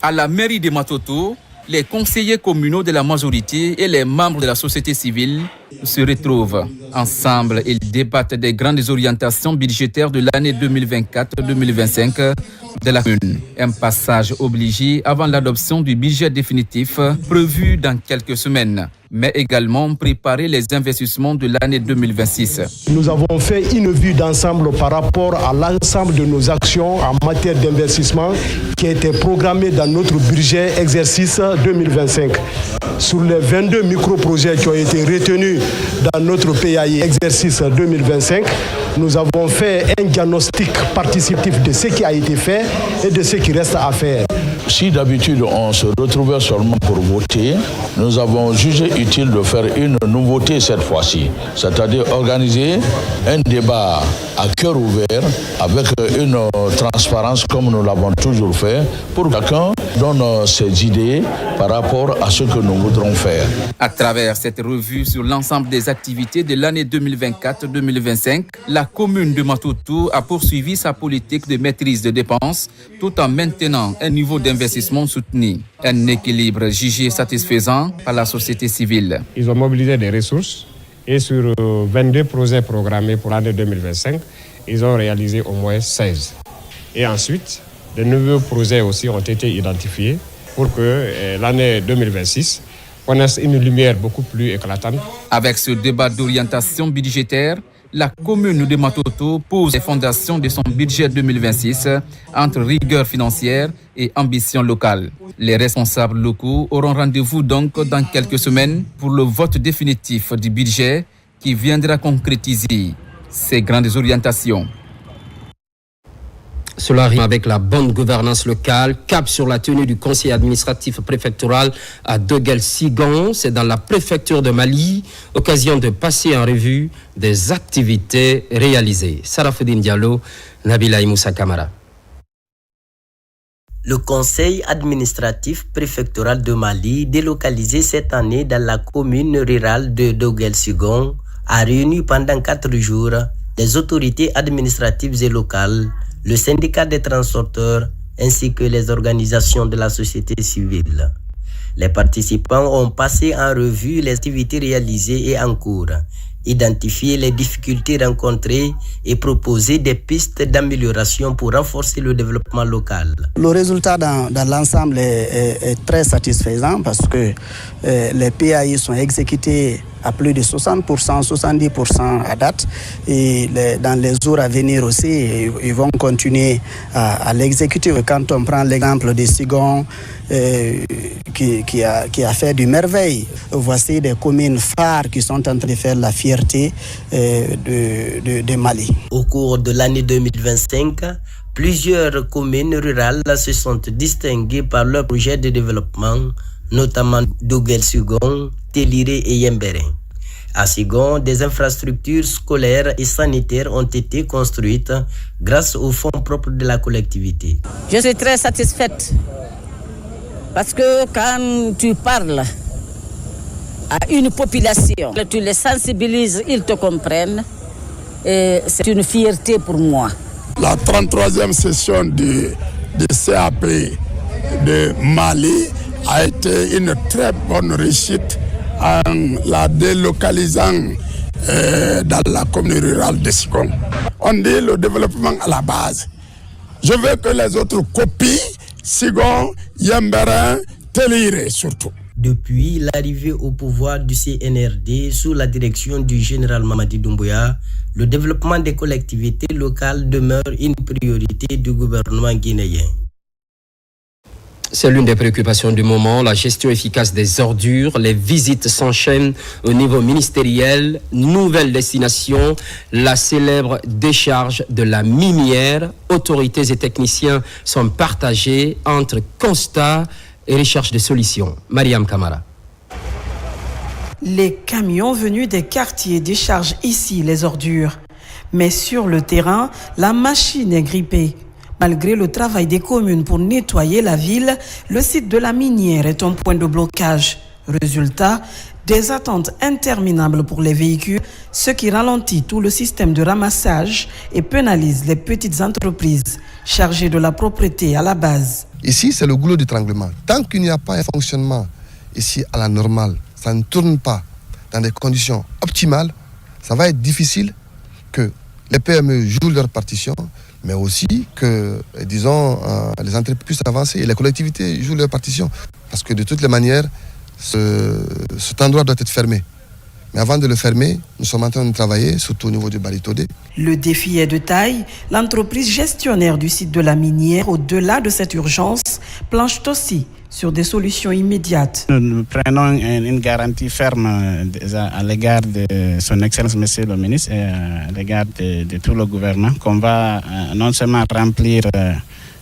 À la mairie de Matoto, les conseillers communaux de la majorité et les membres de la société civile se retrouvent. Ensemble, ils débattent des grandes orientations budgétaires de l'année 2024-2025 de la commune. Un passage obligé avant l'adoption du budget définitif prévu dans quelques semaines, mais également préparer les investissements de l'année 2026. Nous avons fait une vue d'ensemble par rapport à l'ensemble de nos actions en matière d'investissement qui étaient programmées dans notre budget exercice 2025. Sur les 22 micro-projets qui ont été retenus dans notre PAI exercice 2025, nous avons fait un diagnostic participatif de ce qui a été fait et de ce qui reste à faire. Si d'habitude on se retrouvait seulement pour voter, nous avons jugé utile de faire une nouveauté cette fois-ci, c'est-à-dire organiser un débat à cœur ouvert avec une transparence comme nous l'avons toujours fait pour que chacun donne ses idées par rapport à ce que nous voudrons faire. À travers cette revue sur l'ensemble des activités de l'année 2024-2025, la commune de Matoto a poursuivi sa politique de maîtrise de dépenses tout en maintenant un niveau d'investissement d'investissement soutenu. Un équilibre jugé satisfaisant par la société civile. Ils ont mobilisé des ressources et sur 22 projets programmés pour l'année 2025, ils ont réalisé au moins 16. Et ensuite, de nouveaux projets aussi ont été identifiés pour que l'année 2026 connaisse une lumière beaucoup plus éclatante. Avec ce débat d'orientation budgétaire, la commune de Matoto pose les fondations de son budget 2026 entre rigueur financière et ambition locale. Les responsables locaux auront rendez-vous donc dans quelques semaines pour le vote définitif du budget qui viendra concrétiser ces grandes orientations. Cela rime avec la bonne gouvernance locale. Cap sur la tenue du conseil administratif préfectoral à Doguel-Sigon. C'est dans la préfecture de Mali. Occasion de passer en revue des activités réalisées. Sarafoudine Diallo, Nabila Moussa Kamara. Le conseil administratif préfectoral de Mali, délocalisé cette année dans la commune rurale de Doguel-Sigon, a réuni pendant 4 jours les autorités administratives et locales, le syndicat des transporteurs ainsi que les organisations de la société civile. Les participants ont passé en revue les activités réalisées et en cours, identifié les difficultés rencontrées et proposer des pistes d'amélioration pour renforcer le développement local. Le résultat dans l'ensemble est très satisfaisant parce que les PAI sont exécutés à plus de 60%, 70% à date. Et dans les jours à venir aussi, ils vont continuer à l'exécuter. Quand on prend l'exemple de Sigon, qui a fait du merveille, voici des communes phares qui sont en train de faire la fierté de Mali. Au cours de l'année 2025, plusieurs communes rurales se sont distinguées par leur projet de développement, notamment Doguel-Sigon, Téliré et Yembéré. À Sigon, des infrastructures scolaires et sanitaires ont été construites grâce aux fonds propres de la collectivité. Je suis très satisfaite parce que quand tu parles à une population, tu les sensibilises, ils te comprennent et c'est une fierté pour moi. La 33e session de CAP de Mali a été une très bonne réussite en la délocalisant dans la commune rurale de Sigon. On dit le développement à la base. Je veux que les autres copient Sigon, Yembéré, Téliré surtout. Depuis l'arrivée au pouvoir du CNRD sous la direction du général Mamadi Doumbouya, le développement des collectivités locales demeure une priorité du gouvernement guinéen. C'est l'une des préoccupations du moment, la gestion efficace des ordures. Les visites s'enchaînent au niveau ministériel. Nouvelle destination, la célèbre décharge de la minière. Autorités et techniciens sont partagés entre constats et recherche de solutions. Mariam Kamara. Les camions venus des quartiers déchargent ici les ordures. Mais sur le terrain, la machine est grippée. Malgré le travail des communes pour nettoyer la ville, le site de la minière est un point de blocage. Résultat, des attentes interminables pour les véhicules, ce qui ralentit tout le système de ramassage et pénalise les petites entreprises chargées de la propreté à la base. Ici, c'est le goulot d'étranglement. Tant qu'il n'y a pas un fonctionnement ici à la normale, ça ne tourne pas dans des conditions optimales, ça va être difficile que les PME jouent leur partition, mais aussi que, disons, les entreprises puissent avancer et les collectivités jouent leur partition. Parce que de toutes les manières, cet endroit doit être fermé. Mais avant de le fermer, nous sommes en train de travailler, surtout au niveau du Baritodé. Le défi est de taille. L'entreprise gestionnaire du site de la minière, au-delà de cette urgence, planche aussi sur des solutions immédiates. Nous prenons une garantie ferme à l'égard de son Excellence Monsieur le Ministre et à l'égard de tout le gouvernement qu'on va non seulement remplir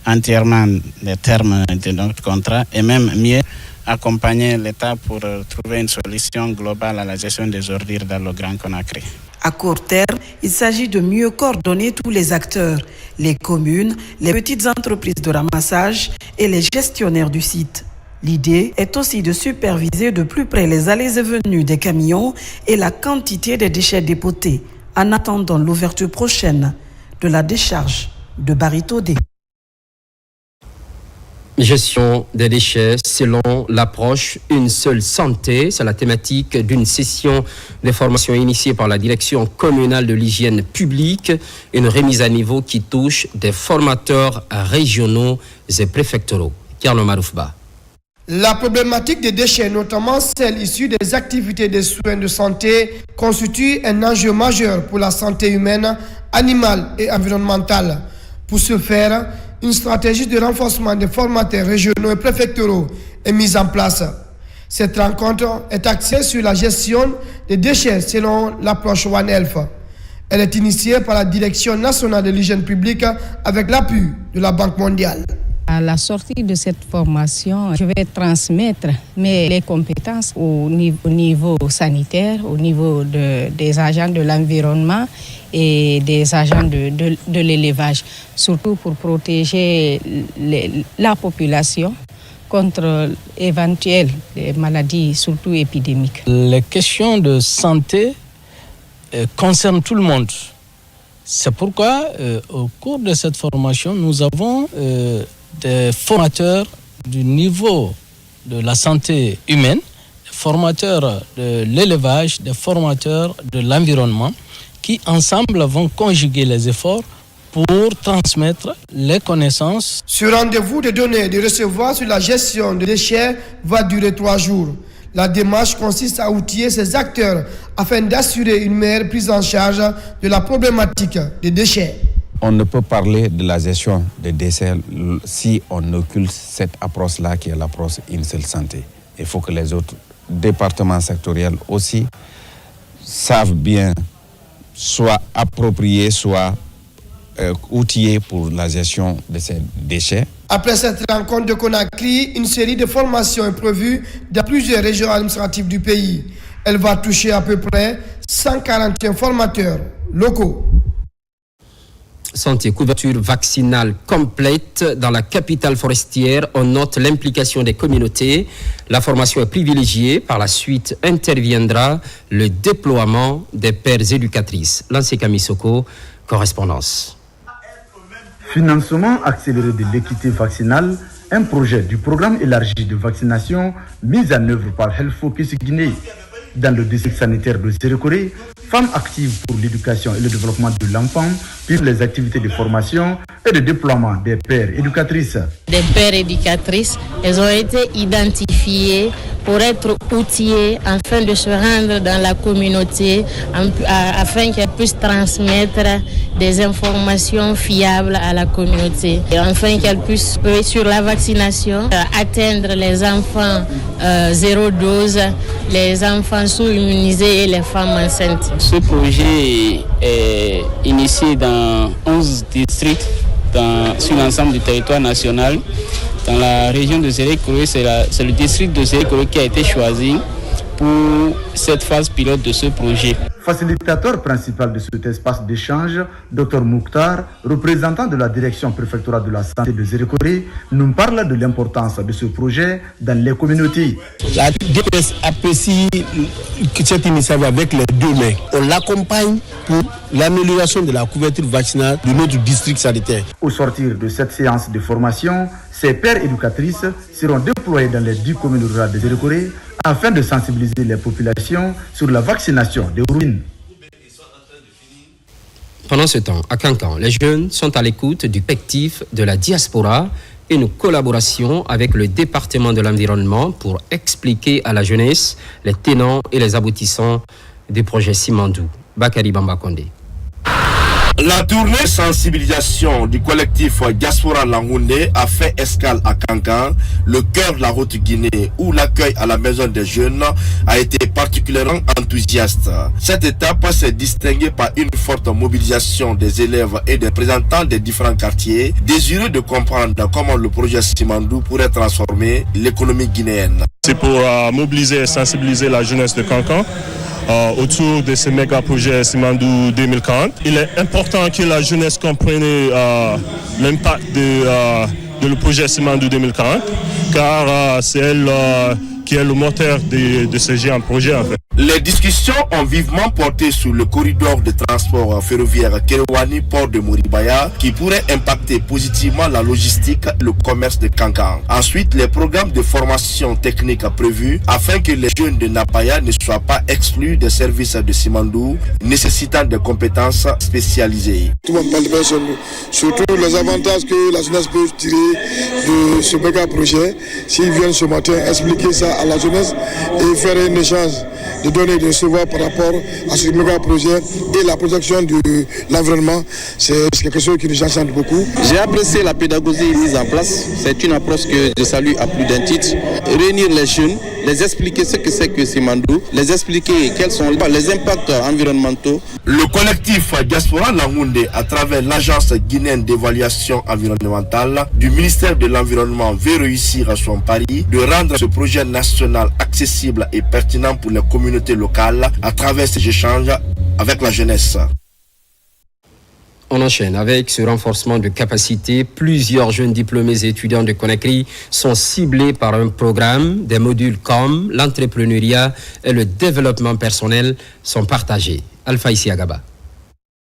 entièrement les termes de notre contrat et même mieux accompagner l'État pour trouver une solution globale à la gestion des ordures dans le Grand Conakry. À court terme, il s'agit de mieux coordonner tous les acteurs, les communes, les petites entreprises de ramassage et les gestionnaires du site. L'idée est aussi de superviser de plus près les allées et venues des camions et la quantité des déchets dépotés, en attendant l'ouverture prochaine de la décharge de Baritodé. Gestion des déchets selon l'approche Une seule santé. C'est la thématique d'une session de formation initiée par la direction communale de l'hygiène publique. Une remise à niveau qui touche des formateurs régionaux et préfectoraux. Carlo Maroufba. La problématique des déchets, notamment celle issue des activités de soins de santé, constitue un enjeu majeur pour la santé humaine, animale et environnementale. Pour ce faire, une stratégie de renforcement des formateurs régionaux et préfectoraux est mise en place. Cette rencontre est axée sur la gestion des déchets selon l'approche One Health. Elle est initiée par la Direction nationale de l'hygiène publique avec l'appui de la Banque mondiale. À la sortie de cette formation, je vais transmettre les compétences au niveau sanitaire, au niveau des agents de l'environnement et des agents de l'élevage, surtout pour protéger la population contre éventuelles maladies, surtout épidémiques. Les questions de santé concernent tout le monde. C'est pourquoi, au cours de cette formation, nous avons des formateurs du niveau de la santé humaine, des formateurs de l'élevage, des formateurs de l'environnement, qui ensemble vont conjuguer les efforts pour transmettre les connaissances. Ce rendez-vous de donner et de recevoir sur la gestion des déchets va durer 3 jours. La démarche consiste à outiller ces acteurs afin d'assurer une meilleure prise en charge de la problématique des déchets. On ne peut parler de la gestion des déchets si on occulte cette approche-là qui est l'approche Une seule santé. Il faut que les autres départements sectoriels aussi savent bien, soit appropriés, soit outillés pour la gestion de ces déchets. Après cette rencontre de Conakry, une série de formations est prévue dans plusieurs régions administratives du pays. Elle va toucher à peu près 141 formateurs locaux. Santé, couverture vaccinale complète dans la capitale forestière. On note l'implication des communautés. La formation est privilégiée. Par la suite, interviendra le déploiement des paires éducatrices. Lancé Kamisoko, correspondance. Financement accéléré de l'équité vaccinale, un projet du programme élargi de vaccination mis en œuvre par Health Focus Guinée. Dans le district sanitaire de Zérekoré, femmes actives pour l'éducation et le développement de l'enfant, puis les activités de formation et de déploiement des paires éducatrices. Des paires éducatrices, elles ont été identifiées pour être outillées afin de se rendre dans la communauté, afin qu'elles puissent transmettre des informations fiables à la communauté. Et afin qu'elles puissent, sur la vaccination, atteindre les enfants 0 dose, les enfants sous-immunisés et les femmes enceintes. Ce projet est initié dans 11 districts sur l'ensemble du territoire national. Dans la région de Zérekoré, c'est le district de Zérekoré qui a été choisi pour cette phase pilote de ce projet. Facilitateur principal de cet espace d'échange, Dr Mouktar, représentant de la direction préfectorale de la santé de Zérekoré, nous parle de l'importance de ce projet dans les communautés. La DPS apprécie cette initiative avec les 2 mains. On l'accompagne pour l'amélioration de la couverture vaccinale de notre district sanitaire. Au sortir de cette séance de formation, ces paires éducatrices seront déployées dans les 10 communes rurales de Zérekoré afin de sensibiliser les populations sur la vaccination des ruines. Pendant ce temps, à Kankan, les jeunes sont à l'écoute du collectif de la diaspora, une collaboration avec le département de l'environnement pour expliquer à la jeunesse les tenants et les aboutissants du projet Simandou. Bakary Bamba Kondé. La tournée sensibilisation du collectif Diaspora Langoundé a fait escale à Kankan, le cœur de la Haute-Guinée, où l'accueil à la maison des jeunes a été particulièrement enthousiaste. Cette étape s'est distinguée par une forte mobilisation des élèves et des représentants des différents quartiers, désireux de comprendre comment le projet Simandou pourrait transformer l'économie guinéenne. C'est pour mobiliser et sensibiliser la jeunesse de Kankan autour de ce méga projet Simandou 2040. Il est important que la jeunesse comprenne l'impact de le projet Simandou 2040, car c'est elle qui est le moteur de ce géant projet en fait. Les discussions ont vivement porté sur le corridor de transport ferroviaire Kerouani-Port de Moribaya qui pourrait impacter positivement la logistique et le commerce de Kankan. Ensuite, les programmes de formation technique prévus afin que les jeunes de Napaya ne soient pas exclus des services de Simandou nécessitant des compétences spécialisées. Tout le monde parle sur nous, surtout les avantages que la jeunesse peut tirer de ce méga projet. S'ils viennent ce matin expliquer ça à la jeunesse et faire un échange de donner et de recevoir par rapport à ce méga projet et la protection de l'environnement, c'est quelque chose qui nous enchante beaucoup. J'ai apprécié la pédagogie mise en place. C'est une approche que je salue à plus d'un titre. Réunir les jeunes, les expliquer ce que c'est que Simandou, les expliquer quels sont les impacts environnementaux. Le collectif Diaspora Langoundé, à travers l'agence guinéenne d'évaluation environnementale du ministère de l'Environnement, veut réussir à son pari de rendre ce projet national accessible et pertinent pour les communautés locales à travers ces échanges avec la jeunesse. On enchaîne avec ce renforcement de capacité. Plusieurs jeunes diplômés et étudiants de Conakry sont ciblés par un programme. Des modules comme l'entrepreneuriat et le développement personnel sont partagés. Alpha Isiagaba.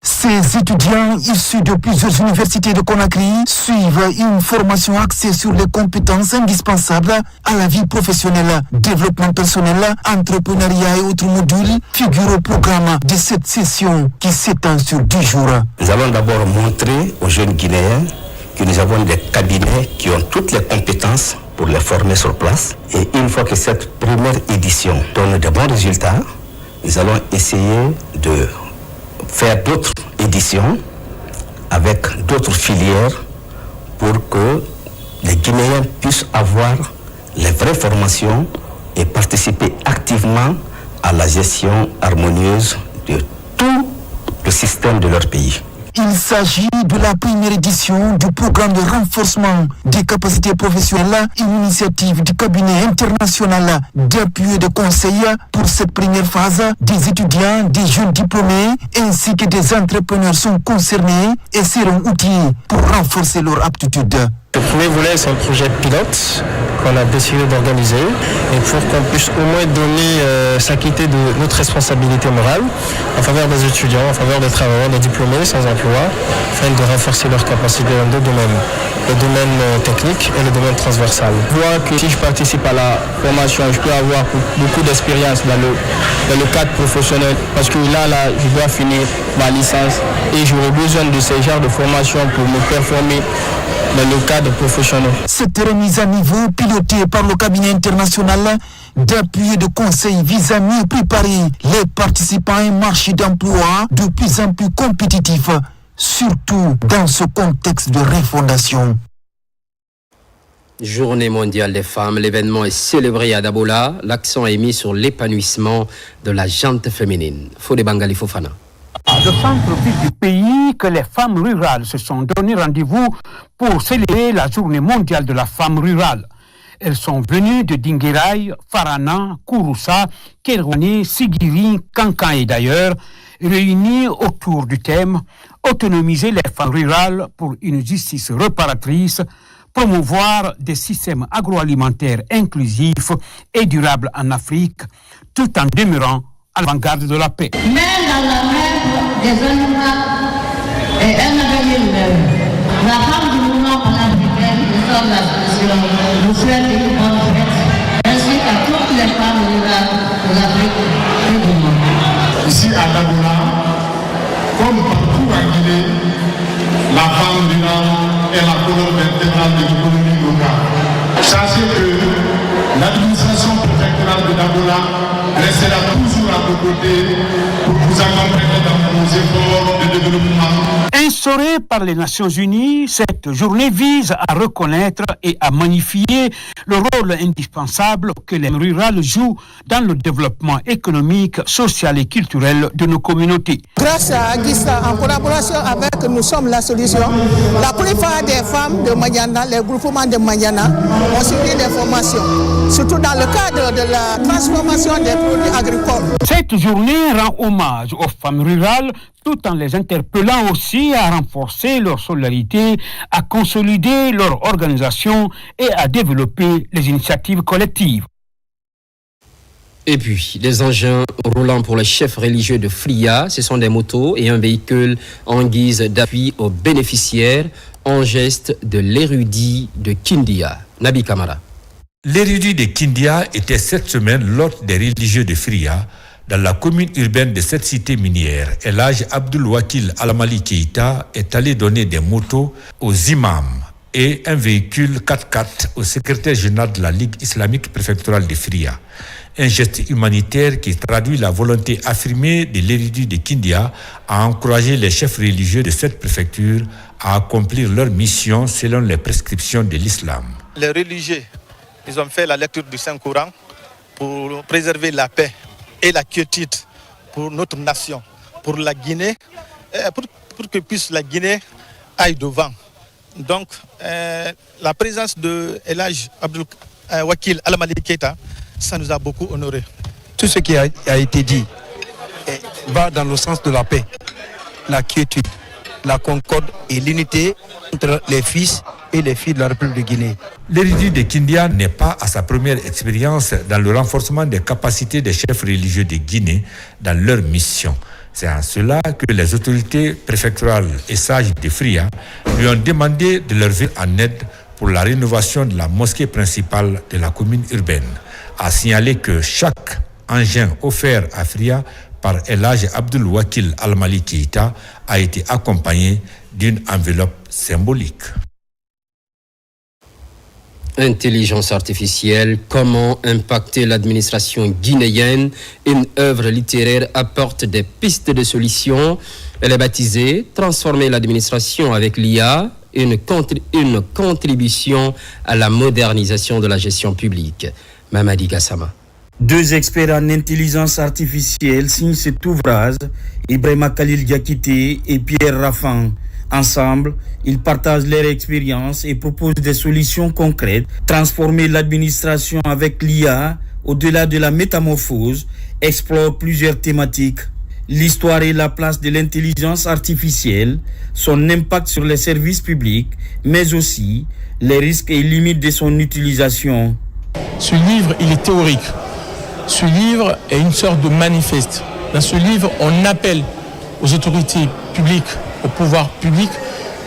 Ces étudiants issus de plusieurs universités de Conakry suivent une formation axée sur les compétences indispensables à la vie professionnelle. Développement personnel, entrepreneuriat et autres modules figurent au programme de cette session qui s'étend sur 10 jours. Nous allons d'abord montrer aux jeunes Guinéens que nous avons des cabinets qui ont toutes les compétences pour les former sur place. Et une fois que cette première édition donne de bons résultats, nous allons essayer de faire d'autres éditions avec d'autres filières pour que les Guinéens puissent avoir les vraies formations et participer activement à la gestion harmonieuse de tout le système de leur pays. Il s'agit de la première édition du programme de renforcement des capacités professionnelles, une initiative du cabinet international d'appui et de conseil. Pour cette première phase, des étudiants, des jeunes diplômés ainsi que des entrepreneurs sont concernés et seront outillés pour renforcer leur aptitude. Le premier volet, c'est un projet pilote qu'on a décidé d'organiser et pour qu'on puisse au moins donner, s'acquitter de notre responsabilité morale en faveur des étudiants, en faveur des travailleurs, des diplômés sans emploi, afin de renforcer leurs capacités dans deux domaines, le domaine technique et le domaine transversal. Je vois que si je participe à la formation, je peux avoir beaucoup d'expérience dans le cadre professionnel parce que là, je dois finir ma licence et j'aurai besoin de ce genre de formation pour me performer dans le cadre professionnel. Cette remise à niveau pilotée par le cabinet international d'appui et de conseil vise à mieux préparer les participants à un marché d'emploi de plus en plus compétitif, surtout dans ce contexte de refondation. Journée mondiale des femmes, l'événement est célébré à Dabola. L'accent est mis sur l'épanouissement de la gente féminine. Fodé Bangali Fofana. De centre-ville du pays, que les femmes rurales se sont donné rendez-vous pour célébrer la journée mondiale de la femme rurale. Elles sont venues de Dinguiraï, Farana, Kouroussa, Kerouani, Sigiri, Kankan et d'ailleurs, réunies autour du thème « Autonomiser les femmes rurales pour une justice réparatrice », promouvoir des systèmes agroalimentaires inclusifs et durables en Afrique, tout en demeurant à l'avant-garde de la paix. Mais dans la main des animaux et un avenir même, la femme du mouvement panafricain nous sommes la solution. Nous souhaitons une bonne fête, ainsi qu'à toutes les femmes rurales de l'Afrique et du monde. Ici à Dabola, comme partout à Guinée, la femme rurale est la colonne vertébrale de l'économie locale. Sachez que l'administration préfectorale de Dabola restera toujours à vos côtés pour vous accompagner dans vos efforts de développement. Instaurée par les Nations Unies, cette journée vise à reconnaître et à magnifier le rôle indispensable que les rurales jouent dans le développement économique, social et culturel de nos communautés. Grâce à Aguista, en collaboration avec Nous sommes la solution, la plupart des femmes de Maniana, les groupements de Maniana, ont suivi des formations, surtout dans le cadre de la transformation des produits agricoles. Cette journée rend hommage aux femmes rurales tout en les interpellant aussi à renforcer leur solidarité, à consolider leur organisation et à développer les initiatives collectives. Et puis, des engins roulants pour les chefs religieux de Fria, ce sont des motos et un véhicule en guise d'appui aux bénéficiaires, en geste de l'érudit de Kindia. Nabi Kamara. L'érudit de Kindia était cette semaine l'hôte des religieux de Fria, dans la commune urbaine de cette cité minière. Elhaj Abdul Wakil Alamali Keïta est allé donner des motos aux imams et un véhicule 4x4 au secrétaire général de la Ligue islamique préfectorale de Fria. Un geste humanitaire qui traduit la volonté affirmée de l'érudit de Kindia à encourager les chefs religieux de cette préfecture à accomplir leur mission selon les prescriptions de l'islam. Les religieux, ils ont fait la lecture du Saint-Coran pour préserver la paix et la quiétude pour notre nation, pour la Guinée, pour que puisse la Guinée aille devant. Donc, la présence de Elhaj Abdul Wakil Alamali Keïta, ça nous a beaucoup honorés. Tout ce qui a été dit va dans le sens de la paix, la quiétude, la concorde et l'unité entre les fils et les filles de la République de Guinée. L'érudit de Kindia n'est pas à sa première expérience dans le renforcement des capacités des chefs religieux de Guinée dans leur mission. C'est en cela que les autorités préfectorales et sages de Fria lui ont demandé de leur venir en aide pour la rénovation de la mosquée principale de la commune urbaine. A signalé que chaque engin offert à Fria par Elhaj Abdul Wakil Alamali Keïta a été accompagné d'une enveloppe symbolique. Intelligence artificielle, comment impacter l'administration guinéenne? Une œuvre littéraire apporte des pistes de solutions. Elle est baptisée « Transformer l'administration avec l'IA », une contribution à la modernisation de la gestion publique. Mamadi Gassama. Deux experts en intelligence artificielle signent cet ouvrage, Ibrahima Khalil Diakité et Pierre Raffan. Ensemble, ils partagent leur expérience et proposent des solutions concrètes. Transformer l'administration avec l'IA, au-delà de la métamorphose, explore plusieurs thématiques. L'histoire et la place de l'intelligence artificielle, son impact sur les services publics, mais aussi les risques et limites de son utilisation. Ce livre, il est théorique. Ce livre est une sorte de manifeste. Dans ce livre, on appelle aux autorités publiques, au pouvoir public,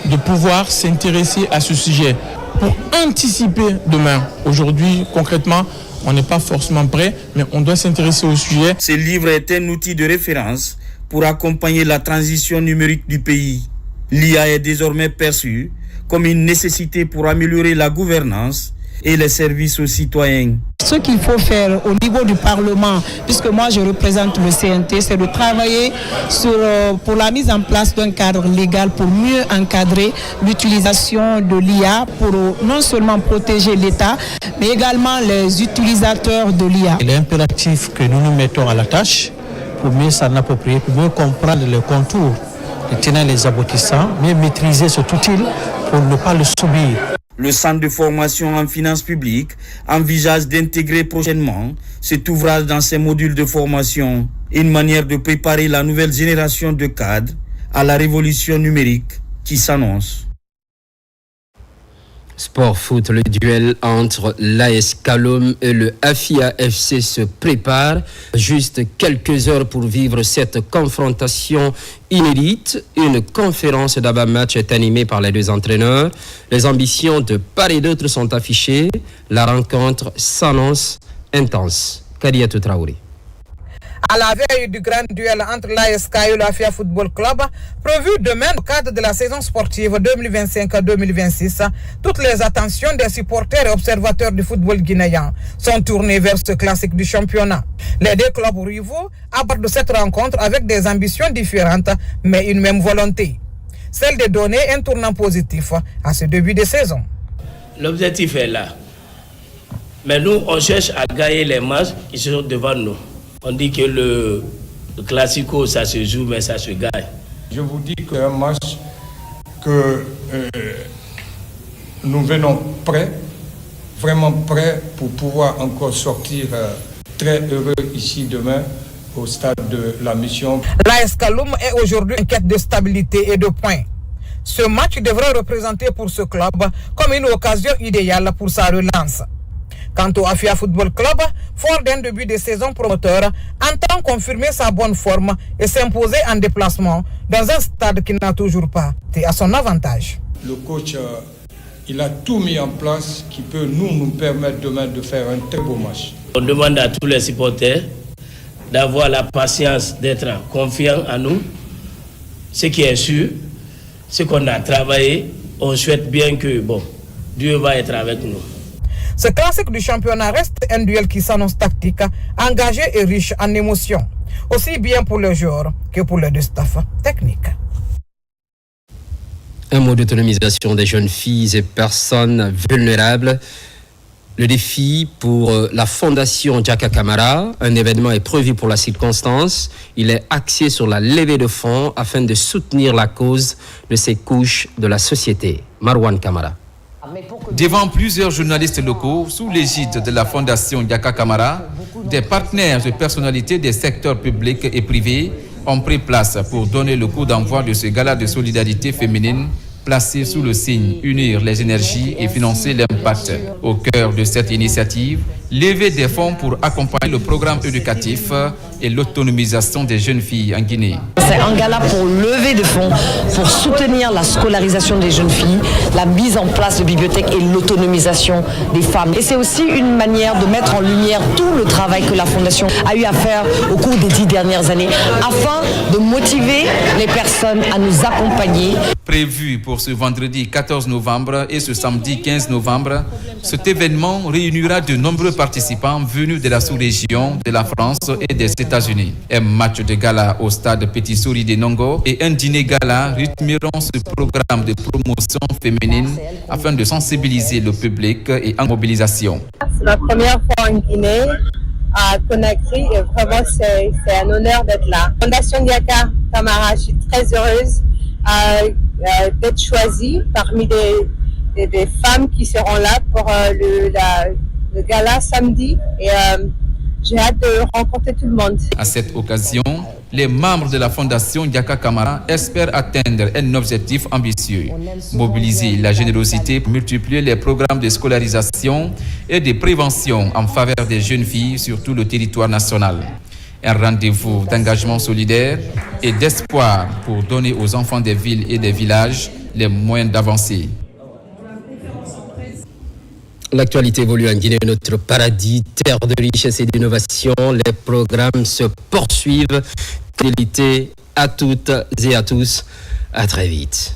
de pouvoir s'intéresser à ce sujet pour anticiper demain. Aujourd'hui, concrètement, on n'est pas forcément prêt, mais on doit s'intéresser au sujet. Ce livre est un outil de référence pour accompagner la transition numérique du pays. L'IA est désormais perçue comme une nécessité pour améliorer la gouvernance et les services aux citoyens. Ce qu'il faut faire au niveau du Parlement, puisque moi je représente le CNT, c'est de travailler pour la mise en place d'un cadre légal pour mieux encadrer l'utilisation de l'IA pour non seulement protéger l'État, mais également les utilisateurs de l'IA. Il est impératif que nous nous mettons à la tâche pour mieux s'en approprier, pour mieux comprendre les contours, les tenants et les aboutissants, mieux maîtriser cet outil pour ne pas le subir. Le Centre de formation en finances publiques envisage d'intégrer prochainement cet ouvrage dans ses modules de formation, une manière de préparer la nouvelle génération de cadres à la révolution numérique qui s'annonce. Sport foot, le duel entre l'AS Kalom et le Afia FC se prépare. Juste quelques heures pour vivre cette confrontation inédite. Une conférence d'avant-match est animée par les deux entraîneurs. Les ambitions de part et d'autre sont affichées. La rencontre s'annonce intense. Kadiatou Traoré. À la veille du grand duel entre l'ASK et l'Afia Football Club, prévu demain au cadre de la saison sportive 2025-2026, toutes les attentions des supporters et observateurs du football guinéen sont tournées vers ce classique du championnat. Les deux clubs rivaux abordent cette rencontre avec des ambitions différentes, mais une même volonté, celle de donner un tournant positif à ce début de saison. L'objectif est là, mais nous, on cherche à gagner les matchs qui sont devant nous. On dit que le classico, ça se joue, mais ça se gagne. Je vous dis qu'un match que nous venons prêts, vraiment prêts pour pouvoir encore sortir très heureux ici demain au stade de la mission. L'AS Kaloum est aujourd'hui en quête de stabilité et de points. Ce match devrait représenter pour ce club comme une occasion idéale pour sa relance. Quant au Afia Football Club, fort d'un début de saison promoteur, entend confirmer sa bonne forme et s'imposer en déplacement dans un stade qui n'a toujours pas été à son avantage. Le coach, il a tout mis en place qui peut nous permettre demain de faire un très beau match. On demande à tous les supporters d'avoir la patience, d'être confiants en nous. Ce qui est sûr, ce qu'on a travaillé, on souhaite bien que Dieu va être avec nous. Ce classique du championnat reste un duel qui s'annonce tactique, engagé et riche en émotions, aussi bien pour les joueurs que pour les deux staffs techniques. Un mot d'autonomisation des jeunes filles et personnes vulnérables. Le défi pour la Fondation Diaka Camara, un événement est prévu pour la circonstance. Il est axé sur la levée de fonds afin de soutenir la cause de ces couches de la société. Marwan Camara. Devant plusieurs journalistes locaux, sous l'égide de la Fondation Diaka Camara, des partenaires et personnalités des secteurs publics et privés ont pris place pour donner le coup d'envoi de ce gala de solidarité féminine placé sous le signe Unir les énergies et financer l'impact. Au cœur de cette initiative, lever des fonds pour accompagner le programme éducatif et l'autonomisation des jeunes filles en Guinée. C'est un gala pour lever des fonds, pour soutenir la scolarisation des jeunes filles, la mise en place de bibliothèques et l'autonomisation des femmes. Et c'est aussi une manière de mettre en lumière tout le travail que la Fondation a eu à faire au cours des 10 dernières années, afin de motiver les personnes à nous accompagner. Prévu pour ce vendredi 14 novembre et ce samedi 15 novembre, cet événement réunira de nombreux participants venus de la sous-région, de la France et des États-Unis. Un match de gala au stade Petit Souris de Nongo et un dîner gala rythmeront ce programme de promotion féminine afin de sensibiliser le public et en mobilisation. C'est ma première fois en Guinée, à Conakry, et vraiment c'est un honneur d'être là. Fondation Diaka Camara, je suis très heureuse d'être choisie parmi des femmes qui seront là pour le gala samedi et j'ai hâte de rencontrer tout le monde. À cette occasion, les membres de la Fondation Diaka Camara espèrent atteindre un objectif ambitieux, mobiliser la générosité pour multiplier les programmes de scolarisation et de prévention en faveur des jeunes filles sur tout le territoire national. Un rendez-vous d'engagement solidaire et d'espoir pour donner aux enfants des villes et des villages les moyens d'avancer. L'actualité évolue en Guinée, notre paradis, terre de richesse et d'innovation. Les programmes se poursuivent. Fidélité à toutes et à tous. À très vite.